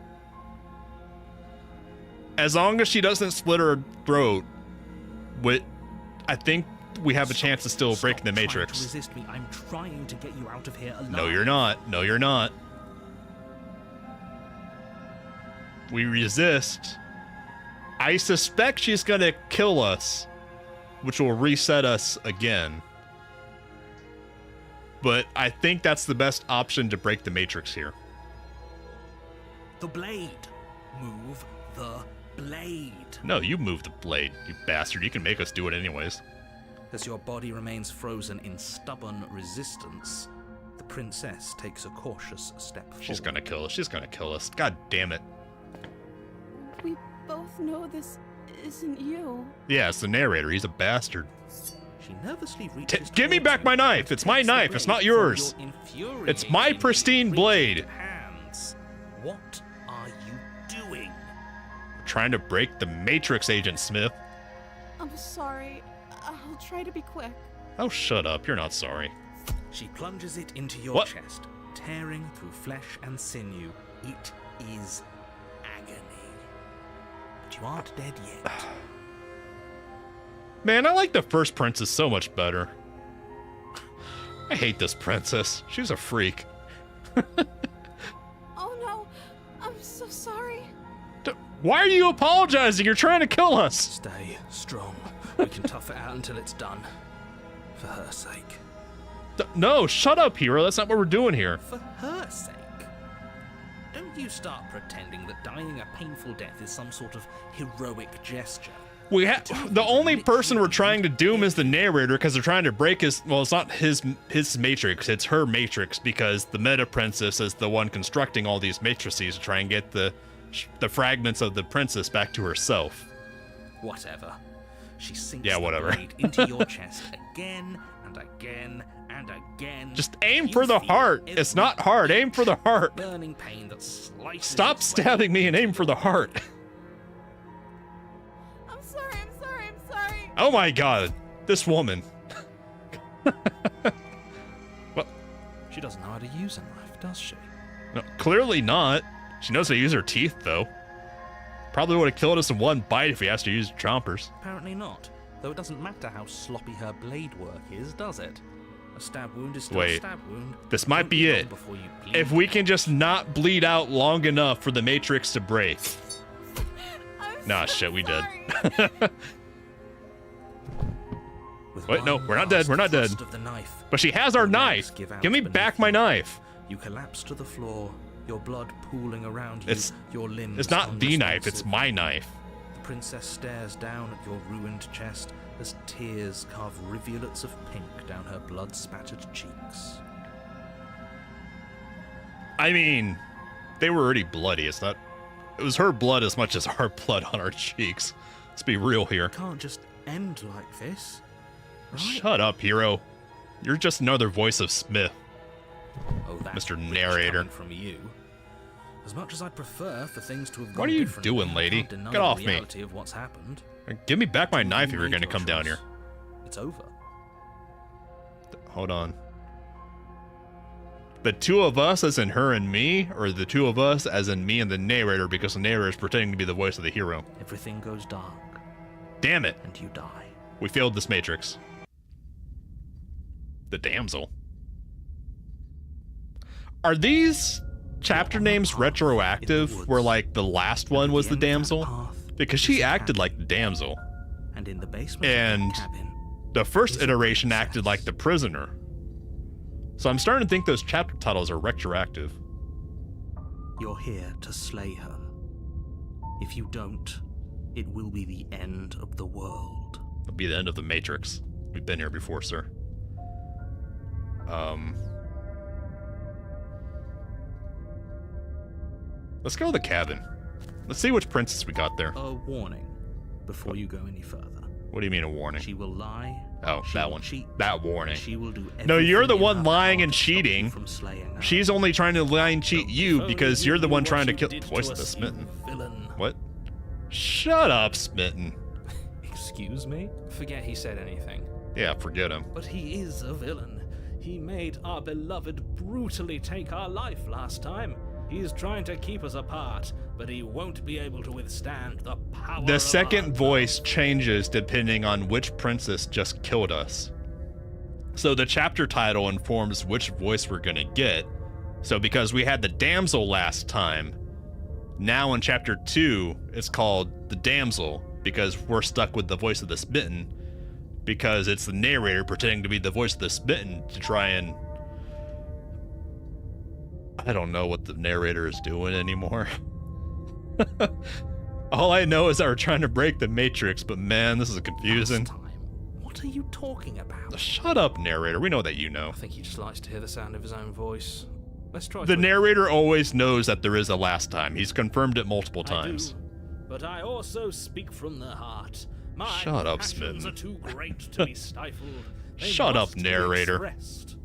As long as she doesn't split her throat, I think we have a chance to still break Stop the trying Matrix. to resist me. I'm trying to get you out of here alive. No, you're not. No, you're not. We resist. I suspect she's gonna kill us, which will reset us again. But I think that's the best option to break the Matrix here. The blade. Move the blade. No, you move the blade, you bastard. You can make us do it anyways. As your body remains frozen in stubborn resistance, the princess takes a cautious step forward. She's gonna kill us. She's gonna kill us. God damn it. We both know this isn't you. Yeah, it's the narrator. He's a bastard. She nervously reaches Give me towards back you my and knife. It's my takes the knife. It's blade not from yours. your It's my infuriatingly pristine blade. rigid hands. What are you doing? Trying to break the Matrix, Agent Smith. I'm sorry. I'll try to be quick. Oh, shut up. You're not sorry. She plunges it into your What? chest, tearing through flesh and sinew. It is agony. But you aren't dead yet. Man, I like the first princess so much better. I hate this princess. She's a freak. Oh no, I'm so sorry. Why are you apologizing? You're trying to kill us. Stay strong. We can tough it out until it's done. For her sake. No, shut up, hero. That's not what we're doing here. For her sake? Don't you start pretending that dying a painful death is some sort of heroic gesture. The only person we're trying to doom is the narrator because they're trying to break his. Well, it's not his matrix. It's her matrix because the meta princess is the one constructing all these matrices to try and get the fragments of the princess back to herself. Whatever. She sinks Yeah, the whatever. blade into your chest again and again and again. Just aim You for the feel heart. It's every not hard. Aim for the heart. burning pain that slices Stop its way. stabbing me and aim for the heart. I'm sorry, I'm sorry, I'm sorry. Oh my god. This woman. Well, She doesn't know how to use a knife, does she? no, clearly not. She knows how to use her teeth, though. Probably would have killed us in one bite if we asked her to use chompers. Apparently not. Though it doesn't matter how sloppy her blade work is, does it? A stab wound is still a Wait. stab wound. This might Don't be long it. before you bleed. If we can just not bleed out long enough for the Matrix to break. I'm Nah, so shit, we did. sorry. With Wait, no, one we're not dead, last we're not dead. thrust of the knife, But she has our your legs knife. give out Give me beneath back my you. knife. You collapse to the floor, your blood pooling around you, It's- your limbs It's not the knife, it's unresponsive. my knife. The princess stares down at your ruined chest as tears carve rivulets of pink down her blood-spattered cheeks. I mean, they were already bloody. It's not. It was her blood as much as our blood on our cheeks. Let's be real here. It can't just end like this, right? Shut up, hero. You're just another voice of Smith. Oh, that's Mr. rich Narrator. coming from you. As much as I'd prefer for things to have gone What are you differently, doing, I lady? can't deny Get off the me. reality of what's happened. Give me back my knife if You you're made gonna your come down choice. here. It's over. Hold on. The two of us as in her and me, or the two of us as in me and the narrator because the narrator is pretending to be the voice of the hero? Everything goes dark, Damn it. and you die. We failed this Matrix. The damsel. Are these chapter names retroactive where like the last one was the damsel? Because she acted like the damsel. And in the basement And of that cabin, the first is a iteration acted princess. like the prisoner. So I'm starting to think those chapter titles are retroactive. you're here to slay her. If you don't, it will be the end of the world. It'll be the end of the Matrix. We've been here before, sir. Let's go to the cabin. Let's see which princess we got there. A warning before you go any further. What do you mean a warning? She will lie. Oh, she that will one. cheat, That warning. She will do No, you're the everything in one her lying power and to stop you cheating. from slaying her. She's only trying to lie and cheat you If because only you're you the knew one what trying to you kill. did to Voice of us, the you Smitten. Villain. What? Shut up, Smitten. Excuse me? Forget he said anything. Yeah, forget him. But he is a villain. He made our beloved brutally take our life last time. He's trying to keep us apart. but he won't be able to withstand the power The of second our voice love. changes depending on which princess just killed us. So the chapter title informs which voice we're gonna get. So because we had the damsel last time, now in chapter 2, it's called the damsel because we're stuck with the voice of the smitten because it's the narrator pretending to be the voice of the smitten to try and... I don't know what the narrator is doing anymore. All I know is that we're trying to break the Matrix, but man, this is confusing. Last time? What are you talking about? Shut up, narrator. We know that you know. I think he just likes to hear the sound of his own voice. Let's try. The narrator always knows that there is a last time. He's confirmed it multiple times. I do, but I also speak from the heart. My Shut up, passions Smitten. are too great to be stifled. They Shut up, must be narrator. expressed.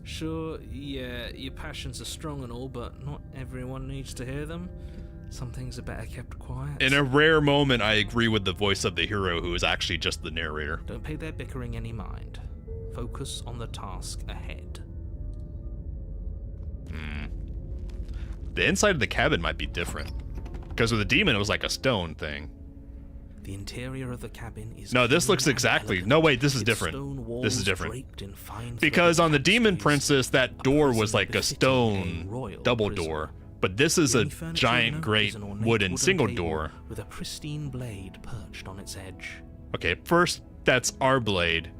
Sure, yeah, your passions are strong and all, but not everyone needs to hear them. Some things are better kept quiet. In a rare moment, I agree with the voice of the hero who is actually just the narrator. Don't pay their bickering any mind. Focus on the task ahead. The inside of the cabin might be different. Because with the demon, it was like a stone thing. The interior of the cabin is No, this clean looks and exactly... elegant. No, wait, this is Its different. stone walls This is different. draped in fine Because threaded on the Demon tapestries, Princess, that a door was prison like a befitting stone a royal double prison. door. But this is The a only furniture you giant, note great is an ornate wooden single table door. with a pristine blade perched on its edge. Okay, first, that's our blade.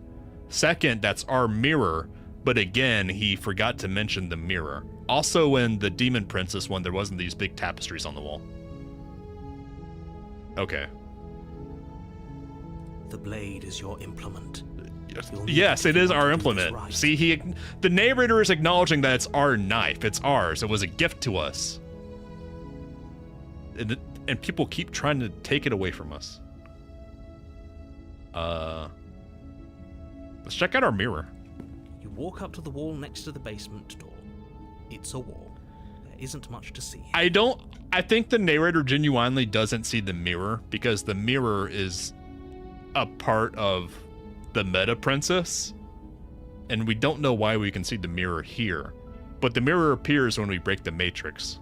Second, that's our mirror. But again, he forgot to mention the mirror. Also in the Demon Princess one, there wasn't these big tapestries on the wall. Okay. The blade is your implement. Yes, it is our if you want to do this implement. right. See, the narrator is acknowledging that it's our knife. It's ours. It was a gift to us. And people keep trying to take it away from us. Let's check out our mirror. You walk up to the wall next to the basement door. It's a wall. There isn't much to see. I think the narrator genuinely doesn't see the mirror because the mirror is a part of the meta princess. And we don't know why we can see the mirror here. But the mirror appears when we break the matrix.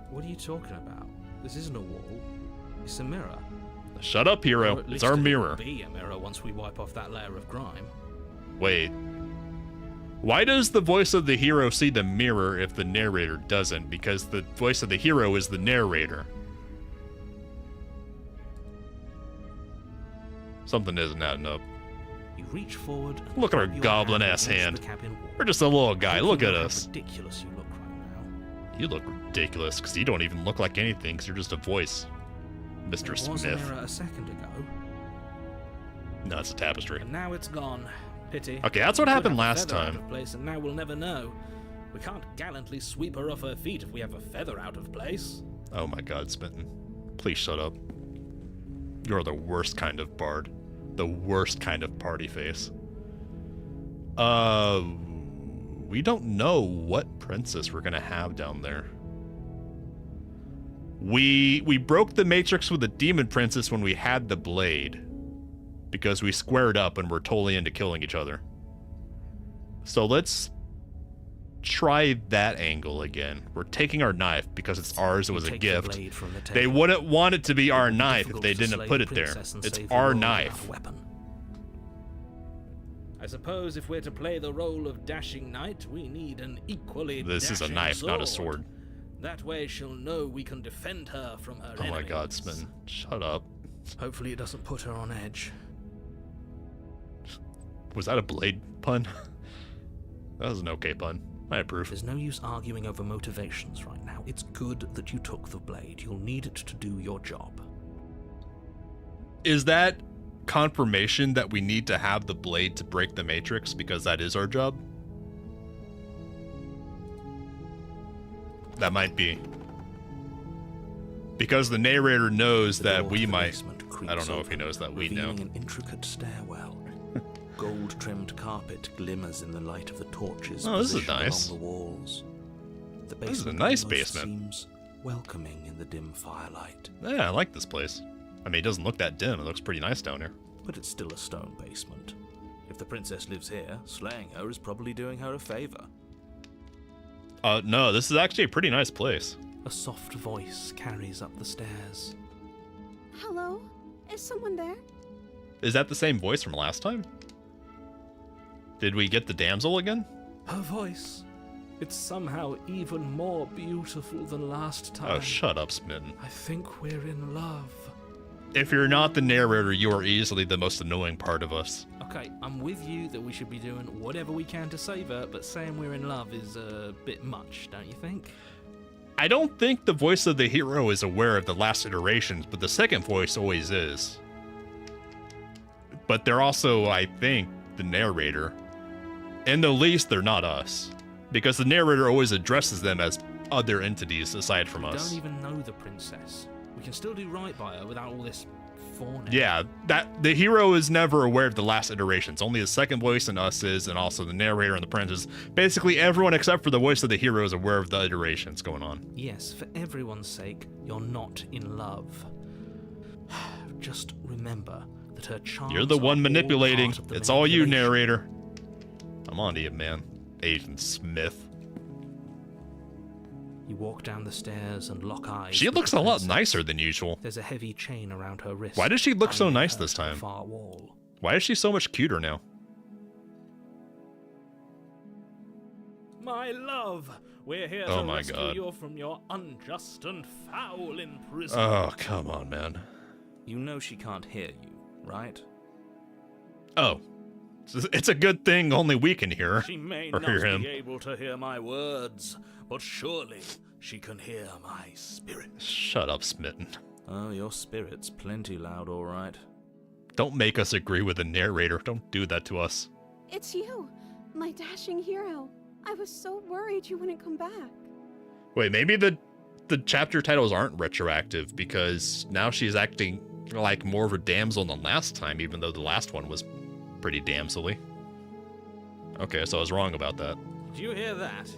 What are you talking about? This isn't a wall. It's a mirror. Shut up, Or hero. at It's least our it will mirror. Be a mirror once we wipe off that layer of grime. Wait. Why does the voice of the hero see the mirror if the narrator doesn't? Because the voice of the hero is the narrator. Something isn't adding up. You reach forward. And Look at our put your goblin-ass against hand. the cabin wall. We're just a little guy. Think Look you at know how us. Ridiculous you look right now. You look ridiculous because you don't even look like anything because you're just a voice. Mr. There was a Smith. mirror a second ago, No, it's a tapestry. and now it's gone. Pity. Okay, that's what We could happened have a last feather out time. of place, and now we'll never know. We can't gallantly sweep her off her feet if we have a feather out of place. Oh my god, Smitten. Please shut up. You're the worst kind of bard. The worst kind of party face. We don't know what princess we're gonna have down there. We broke the matrix with the demon princess when we had the blade. Because we squared up and we're totally into killing each other. So let's try that angle again. We're taking our knife because it's ours, it was a Take the gift. blade from the They table. wouldn't want it to be our It would be knife if difficult they to didn't slay put the it there. princess and It's save the our world knife. without a weapon. I suppose if we're to play the role of dashing knight, we need an equally This is a dashing knife, not a sword. That way she'll know we can defend her from her Oh my enemies. god, Smitten. Shut up. Hopefully it doesn't put her on edge. Was that a blade pun? That was an okay pun. I approve. There's no use arguing over motivations right now. It's good that you took the blade. You'll need it to do your job. Is that confirmation that we need to have the blade to break the matrix because that is our job? That might be. Because the narrator knows The that door we to the might... basement I don't creaks know if he open, knows that we know. revealing an intricate stairwell. Gold-trimmed carpet glimmers in the light of the torches Oh, this is positioned nice. along the walls. The This is a basement nice almost basement. seems welcoming in the dim firelight, Yeah, I like this place. I mean, it doesn't look that dim. It looks pretty nice down here. but it's still a stone basement. If the princess lives here, slaying her is probably doing her a favor. No, this is actually a pretty nice place. A soft voice carries up the stairs. Hello? Is someone there? Is that the same voice from last time? Did we get the damsel again? Her voice. It's somehow even more beautiful than last time. Oh, shut up, Smitten. I think we're in love. If you're not the narrator, you are easily the most annoying part of us. Okay, I'm with you that we should be doing whatever we can to save her, but saying we're in love is a bit much, don't you think? I don't think the voice of the hero is aware of the last iterations, but the second voice always is. But they're also, I think, the narrator. And at least they're not us. Because the narrator always addresses them as other entities aside from us. We don't even know the princess. We can still do right by her without all this fawning. Yeah, that the hero is never aware of the last iterations. Only the second voice and us is, and also the narrator and the princess. Basically, everyone except for the voice of the hero is aware of the iterations going on. Yes, for everyone's sake, you're not in love. Just remember that her charms You're the are one all manipulating. part of the It's all you, manipulation. narrator. I'm on to you, man. Agent Smith. You walk down the stairs and lock eyes. She with looks the a lot princess. nicer than usual. There's a heavy chain around her wrist. Why does she look so binding nice her this to the time? far wall. Why is she so much cuter now? My love, we're here Oh to my rescue God. you from your unjust and foul imprisonment. Oh, come on, man. You know she can't hear you, right? Oh. It's a good thing only we can hear her. She may Or not hear him. be able to hear my words, but surely she can hear my spirit. Shut up, Smitten. Oh, your spirit's plenty loud, all right. Don't make us agree with the narrator. Don't do that to us. It's you, my dashing hero. I was so worried you wouldn't come back. Wait, maybe the chapter titles aren't retroactive because now she's acting like more of a damsel than last time, even though the last one was pretty damsel-y. Okay, so I was wrong about that. Did you hear that?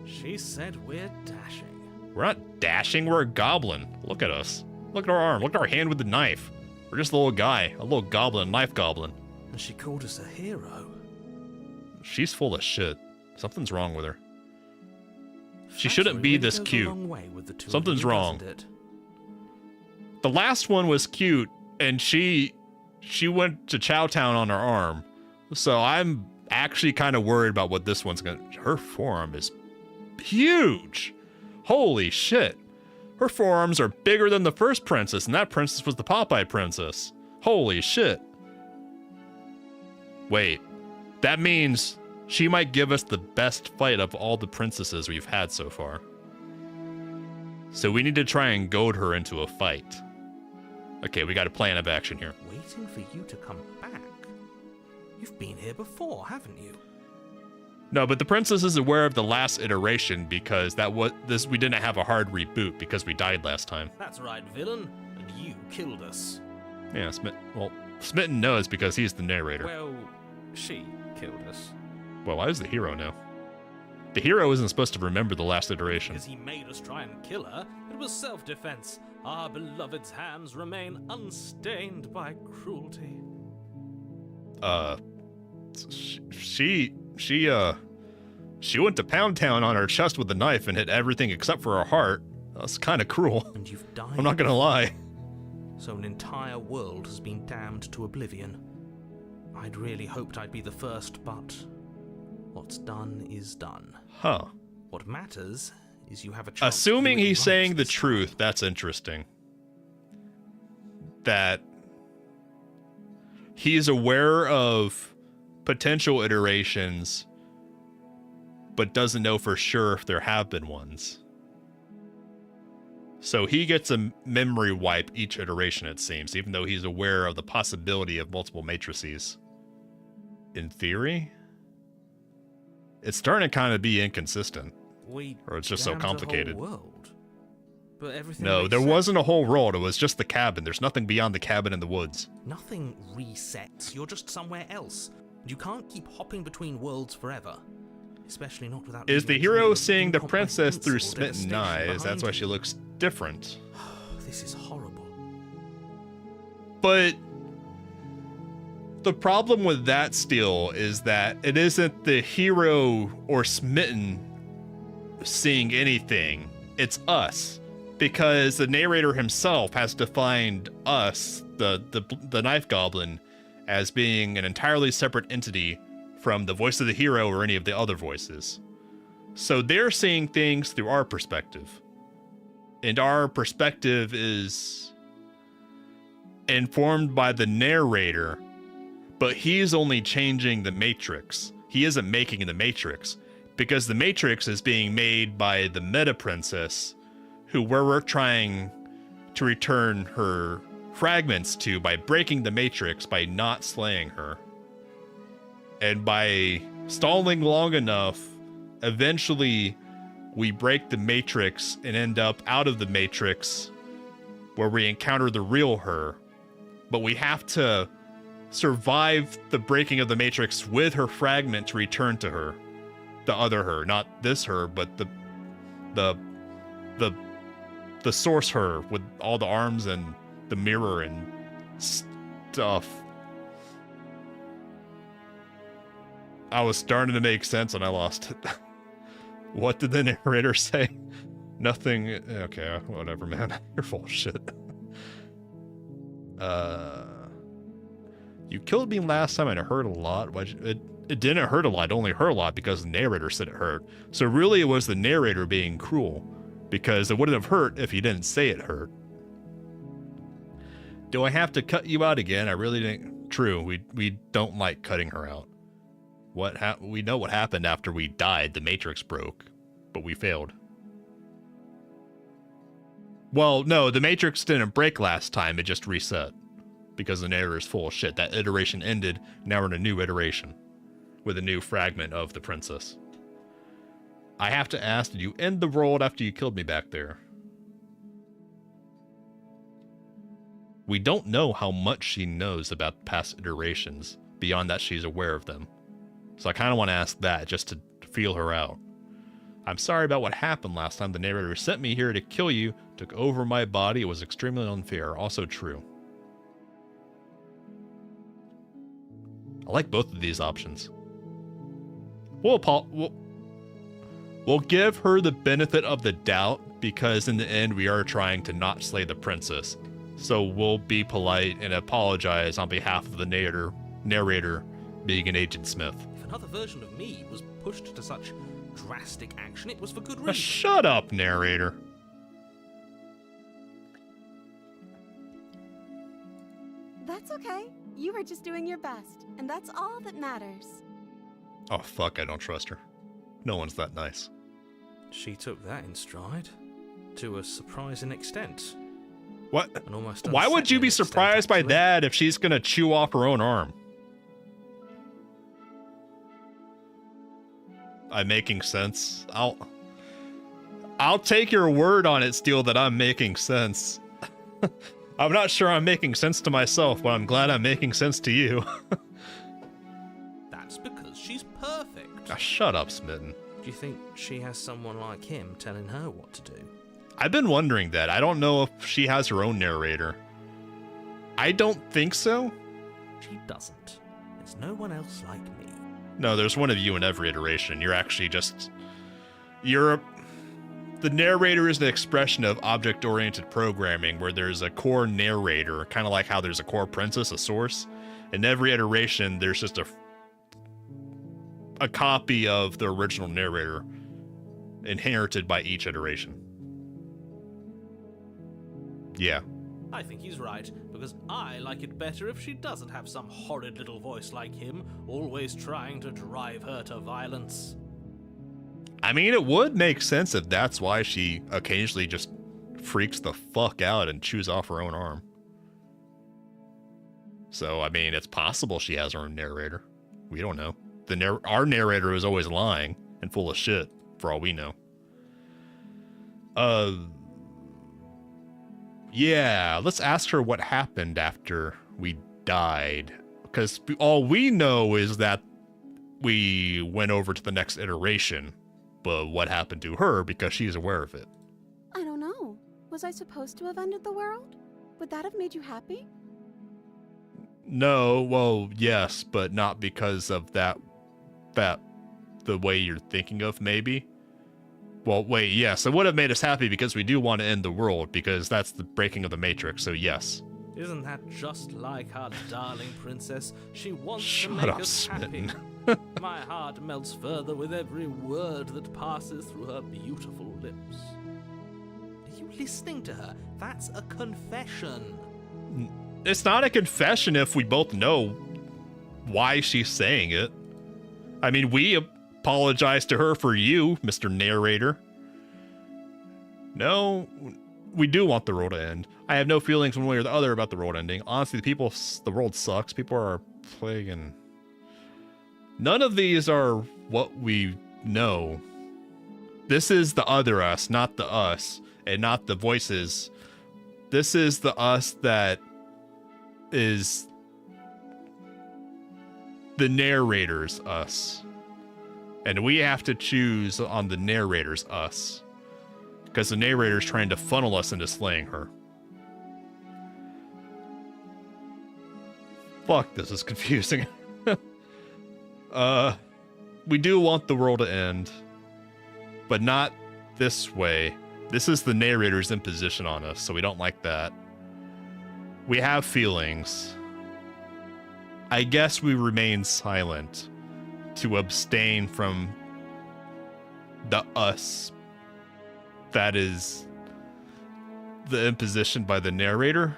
She said we're dashing. We're not dashing, we're a goblin. Look at us. Look at our arm, look at our hand with the knife. We're just a little guy, a little goblin, knife goblin. And she called us a hero. She's full of shit. Something's wrong with her. She Flattery shouldn't be really this goes a cute. long way with the two of Something's you, wrong. doesn't it? The last one was cute, and she went to Chowtown on her arm. So I'm actually kind of worried about what this one's gonna. Her forearm is huge. Holy shit. Her forearms are bigger than the first princess, and that princess was the Popeye princess. Holy shit. Wait, that means she might give us the best fight of all the princesses we've had so far. So we need to try and goad her into a fight. Okay, we got a plan of action here. Waiting for you to come back? You've been here before, haven't you? No, but the princess is aware of the last iteration because we didn't have a hard reboot because we died last time. That's right, villain. And you killed us. Yeah, Smitten knows because he's the narrator. Well, she killed us. Well, why is the hero now? The hero isn't supposed to remember the last iteration. Because he made us try and kill her. It was self-defense. Our beloved's hands remain unstained by cruelty. She went to Pound Town on her chest with a knife and hit everything except for her heart. That's kind of cruel. And you've died. I'm not gonna lie. So an entire world has been damned to oblivion. I'd really hoped I'd be the first, but what's done is done. Huh. What matters is you have a chance. Assuming to do it he's right saying the this time. truth, that's interesting. That he's aware of potential iterations, but doesn't know for sure if there have been ones. So he gets a memory wipe each iteration, it seems, even though he's aware of the possibility of multiple matrices. In theory, it's starting to kind of be inconsistent. Or it's just so damned the whole complicated. world. But everything No, makes there sense. wasn't a whole world. It was just the cabin. There's nothing beyond the cabin in the woods. Nothing resets. You're just somewhere else. And you can't keep hopping between worlds forever. Especially not without. Is the leaving a trail hero of seeing the princess through incomprehensible smitten devastation eyes? That's why behind she looks different. you? This is horrible. But the problem with that still is that it isn't the hero or smitten seeing anything. it's us, because the narrator himself has defined us, the knife goblin, as being an entirely separate entity from the voice of the hero or any of the other voices. So they're seeing things through our perspective. And our perspective is informed by the narrator, but he's only changing the matrix. He isn't making the matrix, because the matrix is being made by the meta princess, who we're trying to return her fragments to by breaking the matrix, by not slaying her. And by stalling long enough, eventually we break the matrix and end up out of the matrix where we encounter the real her. But we have to survive the breaking of the matrix with her fragment to return to her. The other her, not this her, but the source her with all the arms and the mirror and stuff. I was starting to make sense and I lost it. What did the narrator say? Nothing. Okay, whatever, man. You're full of shit. You killed me last time and it hurt a lot. It didn't hurt a lot. It only hurt a lot because the narrator said it hurt. So really it was the narrator being cruel, because it wouldn't have hurt if he didn't say it hurt. Do I have to cut you out again? I really didn't. True, we don't like cutting her out. We know what happened after we died. The matrix broke, but we failed. Well, no, the matrix didn't break last time. It just reset because the narrator is full of shit. That iteration ended. Now we're in a new iteration with a new fragment of the princess. I have to ask, did you end the world after you killed me back there? We don't know how much she knows about past iterations beyond that she's aware of them. So I kind of want to ask that just to feel her out. I'm sorry about what happened last time. The narrator sent me here to kill you, took over my body. It was extremely unfair. Also true. I like both of these options. We'll give her the benefit of the doubt, because in the end we are trying to not slay the princess. So we'll be polite and apologize on behalf of the narrator being an Agent Smith. If another version of me was pushed to such drastic action, it was for good reason. Shut up, narrator. That's okay. You were just doing your best, and that's all that matters. Oh, fuck, I don't trust her. No one's that nice. She took that in stride, to a surprising extent. What? An almost Why would you be unsettling surprised by extent, that if she's gonna chew off her own arm? I'm making sense. I'll take your word on it, Steel, that I'm making sense. I'm not sure I'm making sense to myself, but I'm glad I'm making sense to you. That's because she's perfect. Shut up, Smitten. Do you think she has someone like him telling her what to do? I've been wondering that. I don't know if she has her own narrator. I don't think so. She doesn't. There's no one else like me. No, there's one of you in every iteration. You're actually just... The narrator is the expression of object-oriented programming, where there's a core narrator, kind of like how there's a core princess, a source. In every iteration, there's just a copy of the original narrator inherited by each iteration. Yeah. I think he's right, because I like it better if she doesn't have some horrid little voice like him, always trying to drive her to violence. I mean, it would make sense if that's why she occasionally just freaks the fuck out and chews off her own arm. So, I mean, it's possible she has her own narrator. We don't know. Our narrator is always lying and full of shit, for all we know. Yeah, let's ask her what happened after we died. Because all we know is that we went over to the next iteration. But what happened to her, because she's aware of it? I don't know. Was I supposed to have ended the world? Would that have made you happy? No, well, yes, but not because of that the way you're thinking of, maybe. Well, wait, yes, it would have made us happy because we do want to end the world, because that's the breaking of the Matrix, so yes. Isn't that just like our darling princess? She wants Shut to make up, us Smitten. happy. My heart melts further with every word that passes through her beautiful lips. Are you listening to her? That's a confession. It's not a confession if we both know why she's saying it. I mean, we apologize to her for you, Mr. Narrator. No, we do want the world to end. I have no feelings one way or the other about the world ending. Honestly, the world sucks. People are plaguing. None of these are what we know. This is the other us, not the us, and not the voices. This is the us that is the narrator's us. And we have to choose on the narrator's us. Because the narrator's trying to funnel us into slaying her. Fuck, this is confusing. We do want the world to end. But not this way. This is the narrator's imposition on us, so we don't like that. We have feelings. I guess we remain silent to abstain from the us that is the imposition by the narrator?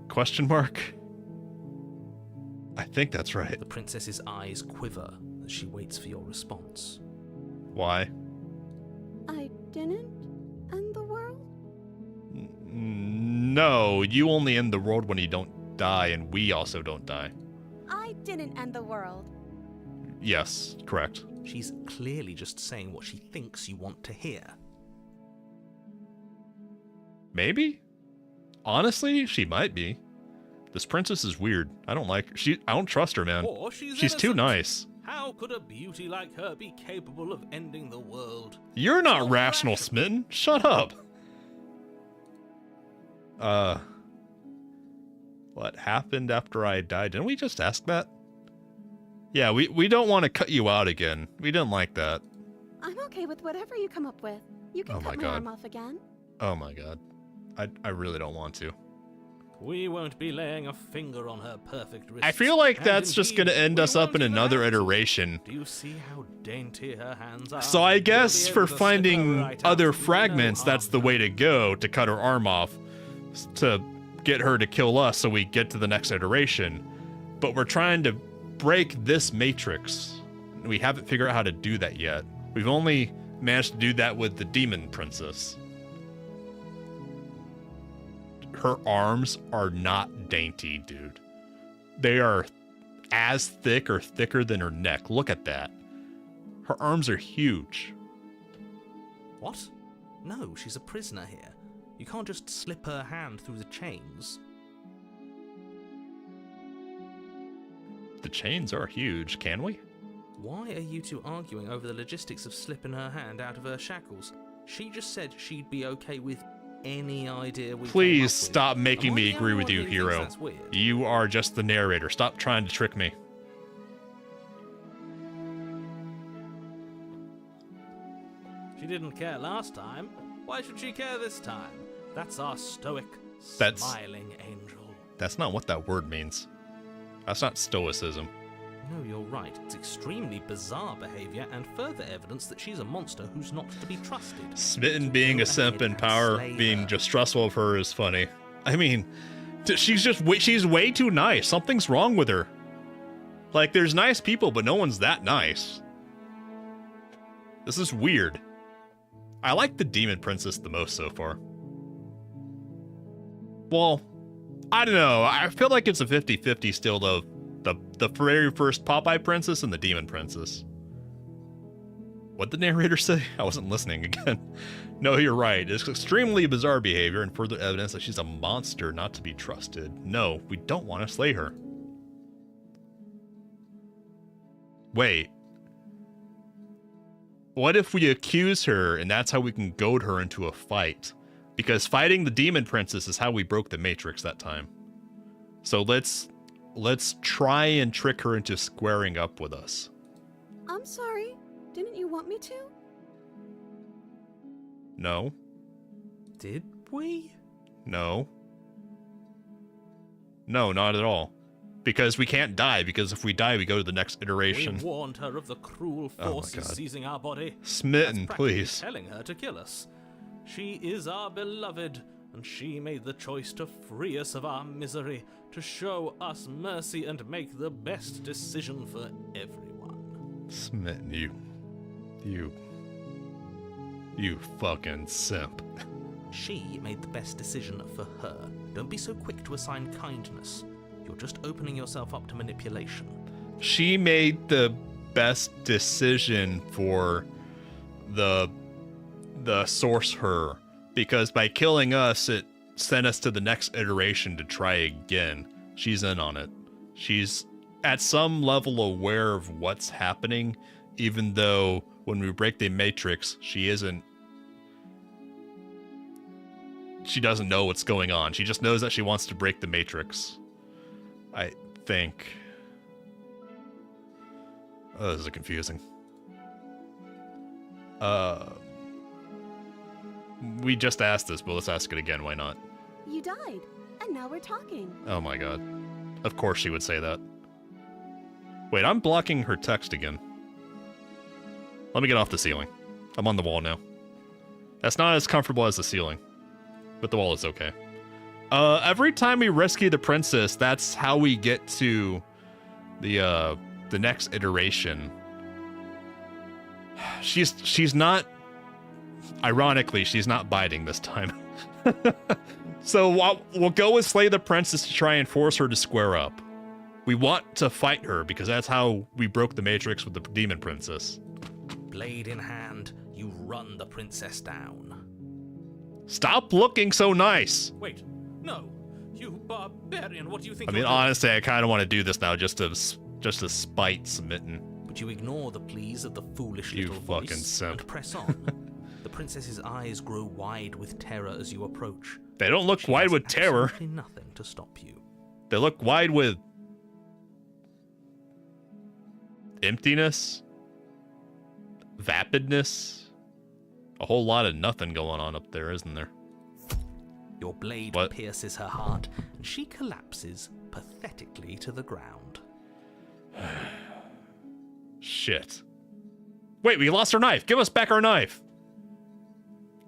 Question mark? I think that's right. The princess's eyes quiver as she waits for your response. Why? I didn't end the world? No, you only end the world when you don't die, and we also don't die. I didn't end the world. Yes, correct. She's clearly just saying what she thinks you want to hear. Maybe? Honestly, she might be. This princess is weird. I don't like her. I don't trust her, man. Or she's too innocent. nice. How could a beauty like her be capable of ending the world? You're not So rational, rational. Smitten. Shut up. What happened after I died? Didn't we just ask that? Yeah, we don't want to cut you out again. We didn't like that. I'm okay with whatever you come up with. You can Oh my cut my God. arm off again. Oh my god. I really don't want to. We won't be laying a finger on her perfect wrist. I feel like And that's just indeed, going to end we us up won't in even another have to. iteration. Do you see how dainty her hands are? So I We'll guess be for able to slip her finding right out other with no fragments, harm that's the way to done. go to cut her arm off to get her to kill us so we get to the next iteration. But we're trying to break this matrix. We haven't figured out how to do that yet. We've only managed to do that with the demon princess. Her arms are not dainty, dude. They are as thick or thicker than her neck. Look at that. Her arms are huge. What? No, she's a prisoner here. You can't just slip her hand through the chains. The chains are huge, can we? Why are you two arguing over the logistics of slipping her hand out of her shackles? She just said she'd be okay with any idea we came up Please with. stop making Am I me the agree only with one you, who thinks hero. that's weird? You are just the narrator. Stop trying to trick me. She didn't care last time. Why should she care this time? That's our stoic, That's- smiling angel. That's not what that word means. That's not stoicism. No, you're right. It's extremely bizarre behavior and further evidence that she's a monster who's not to be trusted. Smitten being a Go simp ahead and and power slay being her. distrustful of her is funny. I mean, she's way too nice. Something's wrong with her. Like, there's nice people, but no one's that nice. This is weird. I like the demon princess the most so far. Well, I don't know. I feel like it's a 50-50 still, though. The very first Popeye princess and the demon princess. What'd the narrator say? I wasn't listening again. No, you're right. It's extremely bizarre behavior and further evidence that she's a monster not to be trusted. No, we don't want to slay her. Wait. What if we accuse her and that's how we can goad her into a fight? Because fighting the demon princess is how we broke the Matrix that time. So let's try and trick her into squaring up with us. I'm sorry. Didn't you want me to? No. Did we? No. No, not at all. Because we can't die, because if we die, we go to the next iteration. We warned her of the cruel Oh my forces God. seizing our body. Smitten, That's practically please. telling her to kill us. She is our beloved, and she made the choice to free us of our misery, to show us mercy and make the best decision for everyone. Smitten, you fucking simp. She made the best decision for her. Don't be so quick to assign kindness. You're just opening yourself up to manipulation. She made the best decision for the source her, because by killing us, it sent us to the next iteration to try again. She's in on it. She's at some level aware of what's happening, even though when we break the matrix, she doesn't know what's going on. She just knows that she wants to break the matrix. I think. Oh, this is confusing. We just asked this, but let's ask it again. Why not? You died, and now we're talking. Oh my god. Of course she would say that. Wait, I'm blocking her text again. Let me get off the ceiling. I'm on the wall now. That's not as comfortable as the ceiling, but the wall is okay. Every time we rescue the princess, that's how we get to the next iteration. She's not. Ironically, she's not biting this time. So we'll go and slay the princess to try and force her to square up. We want to fight her because that's how we broke the matrix with the demon princess. Blade in hand, you run the princess down. Stop looking so nice. Wait, no. You barbarian, what do you think I mean, you're doing? honestly, I kind of want to do this now just to spite Smitten. But you ignore the pleas of the foolish You little fucking voice simp. and press on. The princess's eyes grow wide with terror as you approach. They don't look She wide has with terror. absolutely nothing to stop you. They look wide with emptiness, vapidness, a whole lot of nothing going on up there, isn't there? Your blade What? pierces her heart, and she collapses pathetically to the ground. Shit. Wait, we lost our knife. Give us back our knife.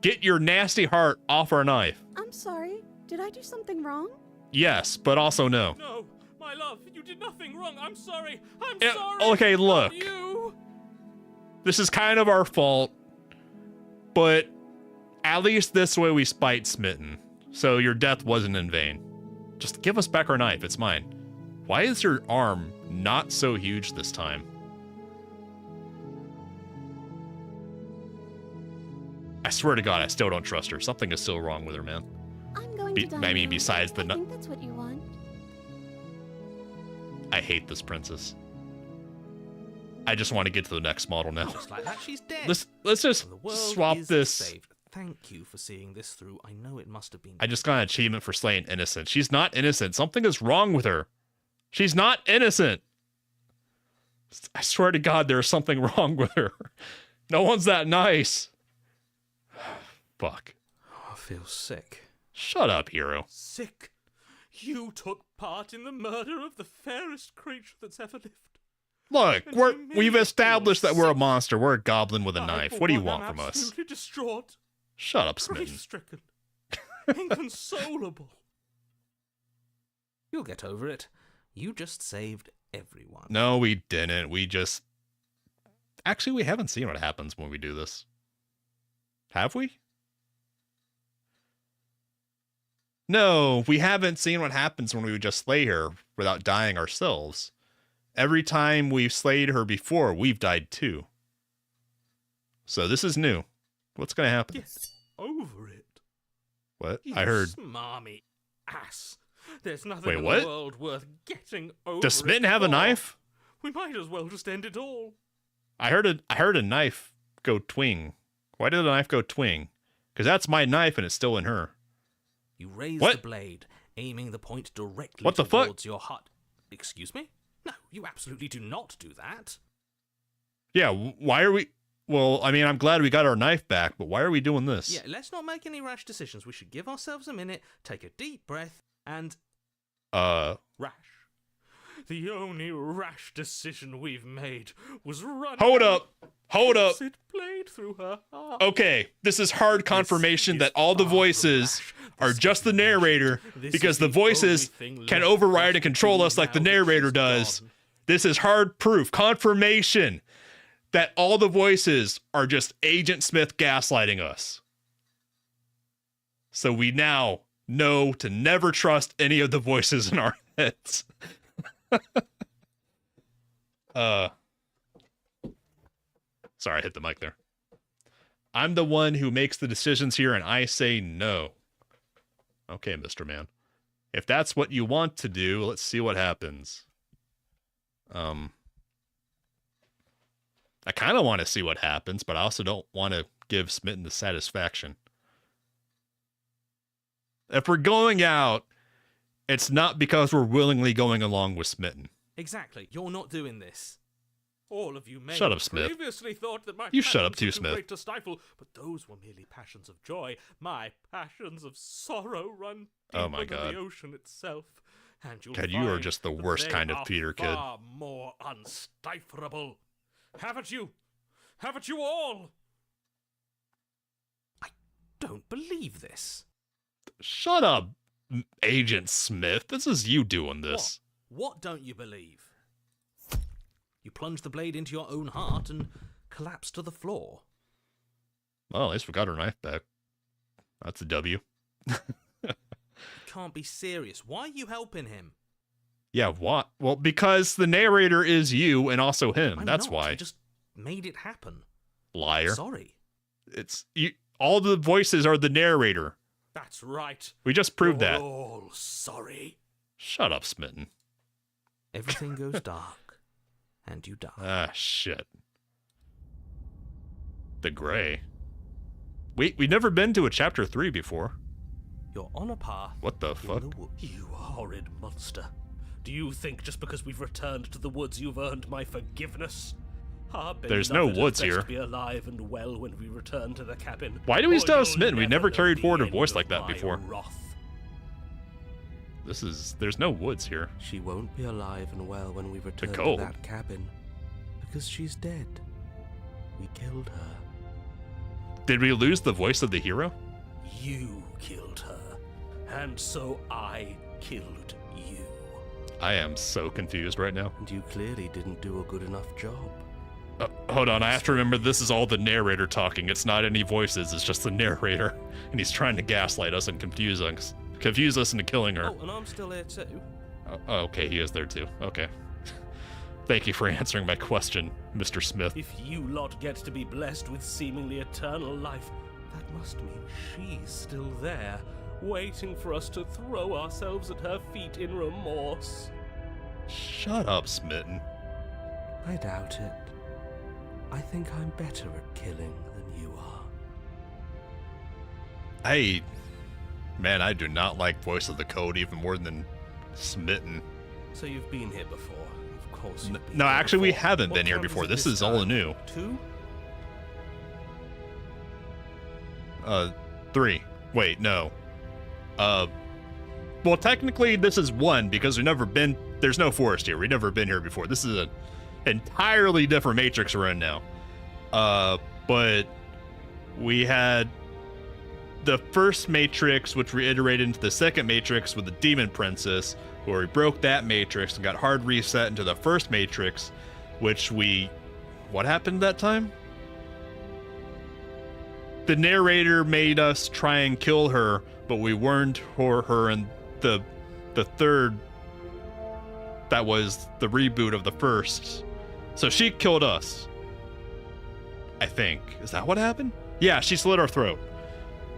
Get your nasty heart off our knife. I'm sorry. Did I do something wrong? Yes, but also no. No, my love, you did nothing wrong. I'm sorry. I'm Yeah, sorry. okay, look. Not you. This is kind of our fault, but at least this way we spite Smitten. So your death wasn't in vain. Just give us back our knife. It's mine. Why is your arm not so huge this time? I swear to God, I still don't trust her. Something is still wrong with her, man. I'm going to die. I mean, now. besides the I think that's what you want. I hate this princess. I just want to get to the next model now. Just like that, she's dead. Let's just And the world swap is this. saved. Thank you for seeing this through. I know it must have been. I just got an achievement for slaying innocent. She's not innocent. Something is wrong with her. She's not innocent. I swear to God, there's something wrong with her. No one's that nice. Fuck. I feel sick. Shut up, hero. Sick. You took part in the murder of the fairest creature that's ever lived. Look, And you made we've me established feel that we're a sick. monster. We're a goblin with a I, knife. for What do you one, want am from us? Absolutely distraught. Shut up, Smitten. Grief-stricken. Inconsolable. You'll get over it. You just saved everyone. No, we didn't. We just... Actually, we haven't seen what happens when we do this. Have we? No, we haven't seen what happens when we just slay her without dying ourselves. Every time we've slayed her before, we've died too. So this is new. What's gonna happen? Get over it. What? You I heard... smarmy ass. There's nothing Wait, in what? the world worth getting over. Does Smitten it have a for. knife? We might as well just end it all. I heard a knife go twing. Why did the knife go twing? Because that's my knife and it's still in her. You raise What? the blade, aiming the point directly What the fuck? towards your heart. Excuse me? No, you absolutely do not do that. Yeah, why are we... Well, I mean, I'm glad we got our knife back, but why are we doing this? Yeah, let's not make any rash decisions. We should give ourselves a minute, take a deep breath, and... Rash. The only rash decision we've made was running... Hold up! It played through her heart. Okay, this is hard confirmation that all the voices are just the narrator, because the voices can override and control us like the narrator does. This is hard proof, confirmation that all the voices are just Agent Smith gaslighting us. So we now know to never trust any of the voices in our heads. Sorry, I hit the mic there. I'm the one who makes the decisions here, and I say no. Okay, Mr. Man. If that's what you want to do, let's see what happens. I kind of want to see what happens, but I also don't want to give Smitten the satisfaction. If we're going out, it's not because we're willingly going along with Smitten. Exactly. You're not doing this. All of you may Shut up, have Smith. previously thought that my You shut up passions too, were too Smith. great to stifle, but those were merely passions of joy. My passions of sorrow run deeper Oh my than God. the ocean itself. And you'll God, you are find just the that worst they kind of are Peter kid. far more unstifleable. Haven't you? Haven't you all? I don't believe this. Shut up, Agent Smith. This is you doing this. What don't you believe? You plunge the blade into your own heart and collapse to the floor. Well, at least we got our knife back. That's a W. You can't be serious. Why are you helping him? Yeah, what? Well, because the narrator is you and also him. I'm That's not. why. I just made it happen. Liar. Sorry. It's you. All the voices are the narrator. That's right. We just proved You're that. all sorry. Shut up, Smitten. Everything goes dark, and you die. Ah, shit. The Gray. We've never been to a chapter 3 before. You're on a path. What the in fuck? the woods. You horrid monster. Do you think just because we've returned to the woods you've earned my forgiveness? Our There's no beloved woods had best here. Be alive and well when we return to the cabin. Why do we or still have you'll Smitten? We never know carried the forward a end voice of like that my before. wrath. There's no woods here. She won't be alive and well when we return to cold. that cabin, because she's dead. We killed her. Did we lose the voice of the hero? You killed her, and so I killed you. I am so confused right now. And you clearly didn't do a good enough job. Hold on, I have to remember this is all the narrator talking. It's not any voices, it's just the narrator. And he's trying to gaslight us and confuse us into killing her. Oh, and I'm still here too. Oh, okay, he is there too. Okay. Thank you for answering my question, Mr. Smith. If you lot get to be blessed with seemingly eternal life, that must mean she's still there, waiting for us to throw ourselves at her feet in remorse. Shut up, Smitten. I doubt it. I think I'm better at killing than you are. Man, I do not like Voice of the Code even more than Smitten. So you've been here before. Of course you've been No, here actually, we before. haven't What been here time before. it This is all time? new. 2? 3. Wait, no. Well, technically, this is 1 because there's no forest here. We've never been here before. This is an entirely different Matrix we're in now. But we had the first Matrix, which reiterated into the second Matrix with the Demon Princess, where we broke that Matrix and got hard reset into the first Matrix, which what happened that time? The narrator made us try and kill her, but we warned her in the third, that was the reboot of the first. So she killed us. I think. Is that what happened? Yeah, she slit our throat.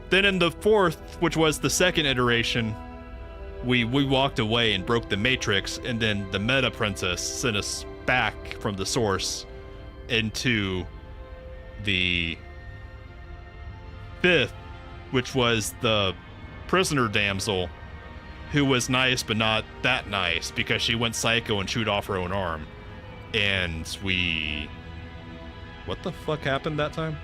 Then in the fourth, which was the second iteration, we walked away and broke the Matrix, and then the Meta Princess sent us back from the source into the fifth, which was the prisoner damsel, who was nice but not that nice because she went psycho and chewed off her own arm. And we What the fuck happened that time?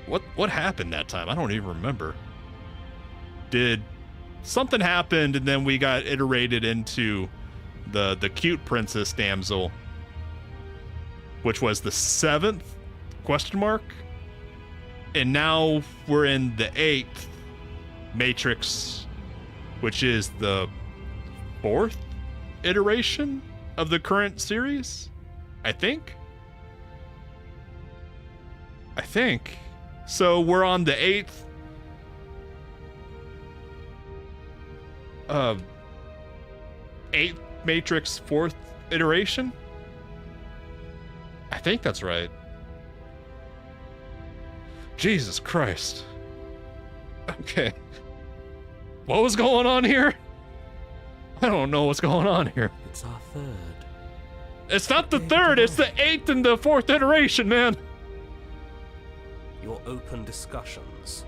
What happened that time? I don't even remember. Did something happened and then we got iterated into the cute princess damsel, which was the 7th question mark, and now we're in the 8th Matrix, which is the 4th iteration of the current series, I think. So we're on the 8th Matrix 4th iteration. I think that's right. Jesus Christ. Okay. What was going on here? I don't know what's going on here. It's our 3rd. It's not the 3rd, it's the 8th and the 4th iteration, man. Your open discussions.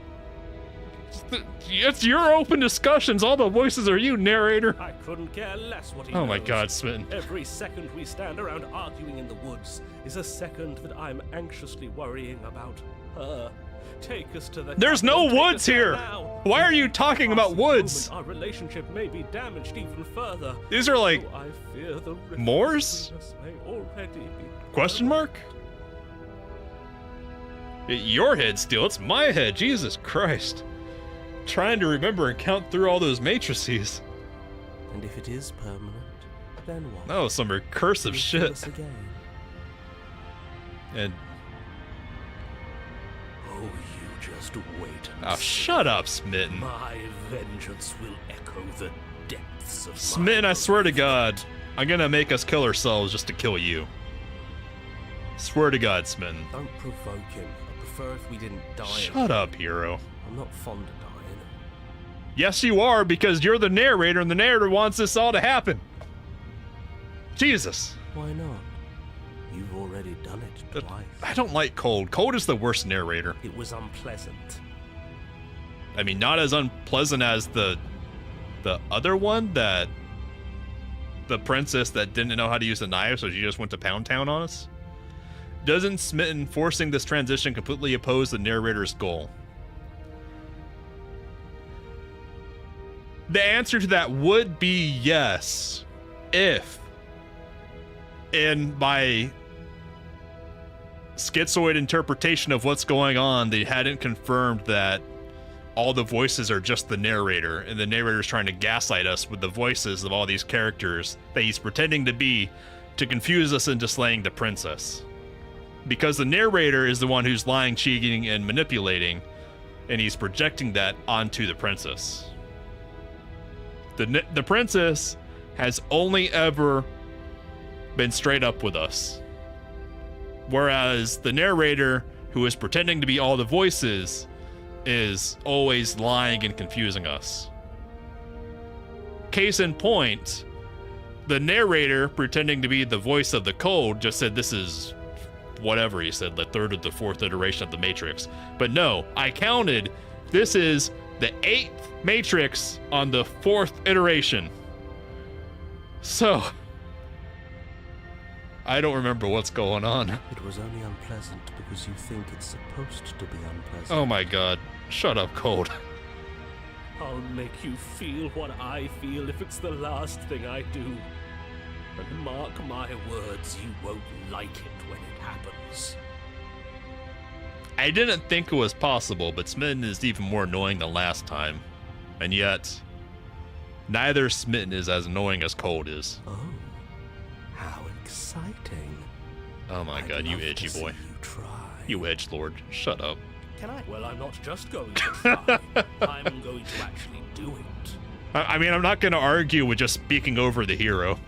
It's your open discussions. All the voices are you, narrator. I couldn't care less what he Oh my knows. God, Smitten. Every second we stand around arguing in the woods is a second that I'm anxiously worrying about her. Take us to the There's capital, no take woods us there here. now. Why are you talking about woods? Our relationship may be damaged even further. These are like So I fear the rift Moors? between us may already be question mark? Your head still, it's my head. Jesus Christ. Trying to remember and count through all those matrices. And if it is permanent, then what? That was some recursive You'll kill shit. us again. And Oh, you just wait and oh, see. shut up, Smitten. My vengeance will echo the depths of Smitten, my I swear to grief. God, I'm gonna make us kill ourselves just to kill you. Swear to God, Smitten. Don't provoke him. I prefer if we didn't die. Shut up, hero. I'm not fond of dying. Yes, you are, because you're the narrator, and the narrator wants this all to happen. Jesus. Why not? You've already done it twice. I don't like Cold. Cold is the worst narrator. It was unpleasant. I mean, not as unpleasant as the other one, that the princess that didn't know how to use the knife, so she just went to Pound Town on us. Doesn't Smitten forcing this transition completely oppose the narrator's goal? The answer to that would be yes, if in my schizoid interpretation of what's going on, they hadn't confirmed that all the voices are just the narrator, and the narrator's trying to gaslight us with the voices of all these characters that he's pretending to be to confuse us into slaying the princess. Because the narrator is the one who's lying, cheating, and manipulating, and he's projecting that onto the princess. The princess has only ever been straight up with us. Whereas the narrator, who is pretending to be all the voices, is always lying and confusing us. Case in point, the narrator, pretending to be the voice of the code, just said this is whatever he said, the 3rd or the 4th iteration of the Matrix. But no, I counted, this is the 8th Matrix on the 4th iteration. So, I don't remember what's going on. It was only unpleasant because you think it's supposed to be unpleasant. Oh my God. Shut up, Cold. I'll make you feel what I feel if it's the last thing I do. And mark my words, you won't like it when it happens. I didn't think it was possible, but Smitten is even more annoying than last time. And yet, neither Smitten is as annoying as Cold is. Oh, how exciting. Oh my I'd God, you love to edgy see boy. You try. You edgelord. Shut up. Can I? Well, I'm not just going to try. I'm going to actually do it. I mean, I'm not going to argue with just speaking over the hero.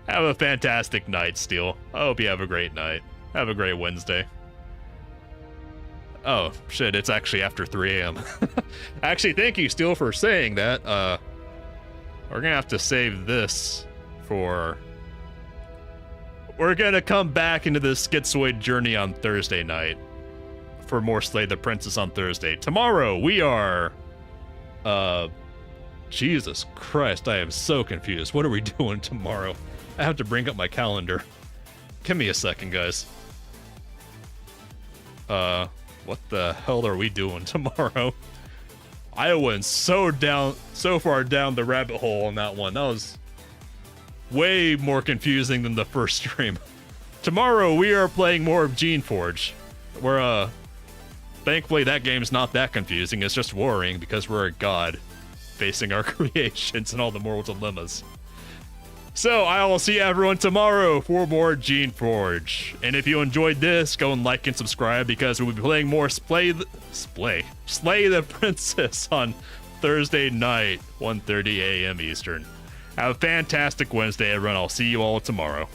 Have a fantastic night, Steel. I hope you have a great night. Have a great Wednesday. Oh, shit, it's actually after 3 a.m. Actually, thank you, Steel, for saying that. We're gonna have to save this for... We're gonna come back into this schizoid journey on Thursday night for more Slay the Princess on Thursday. Tomorrow, we are... Jesus Christ, I am so confused. What are we doing tomorrow? I have to bring up my calendar. Give me a second, guys. What the hell are we doing tomorrow? I went so far down the rabbit hole on that one. That was way more confusing than the first stream. Tomorrow we are playing more of Geneforge. Where thankfully that game's not that confusing. It's just worrying because we're a god facing our creations and all the moral dilemmas. So I will see everyone tomorrow for more Geneforge. And if you enjoyed this, go and like and subscribe because we'll be playing more Slay the Princess on Thursday night, 1:30 a.m. Eastern. Have a fantastic Wednesday, everyone. I'll see you all tomorrow.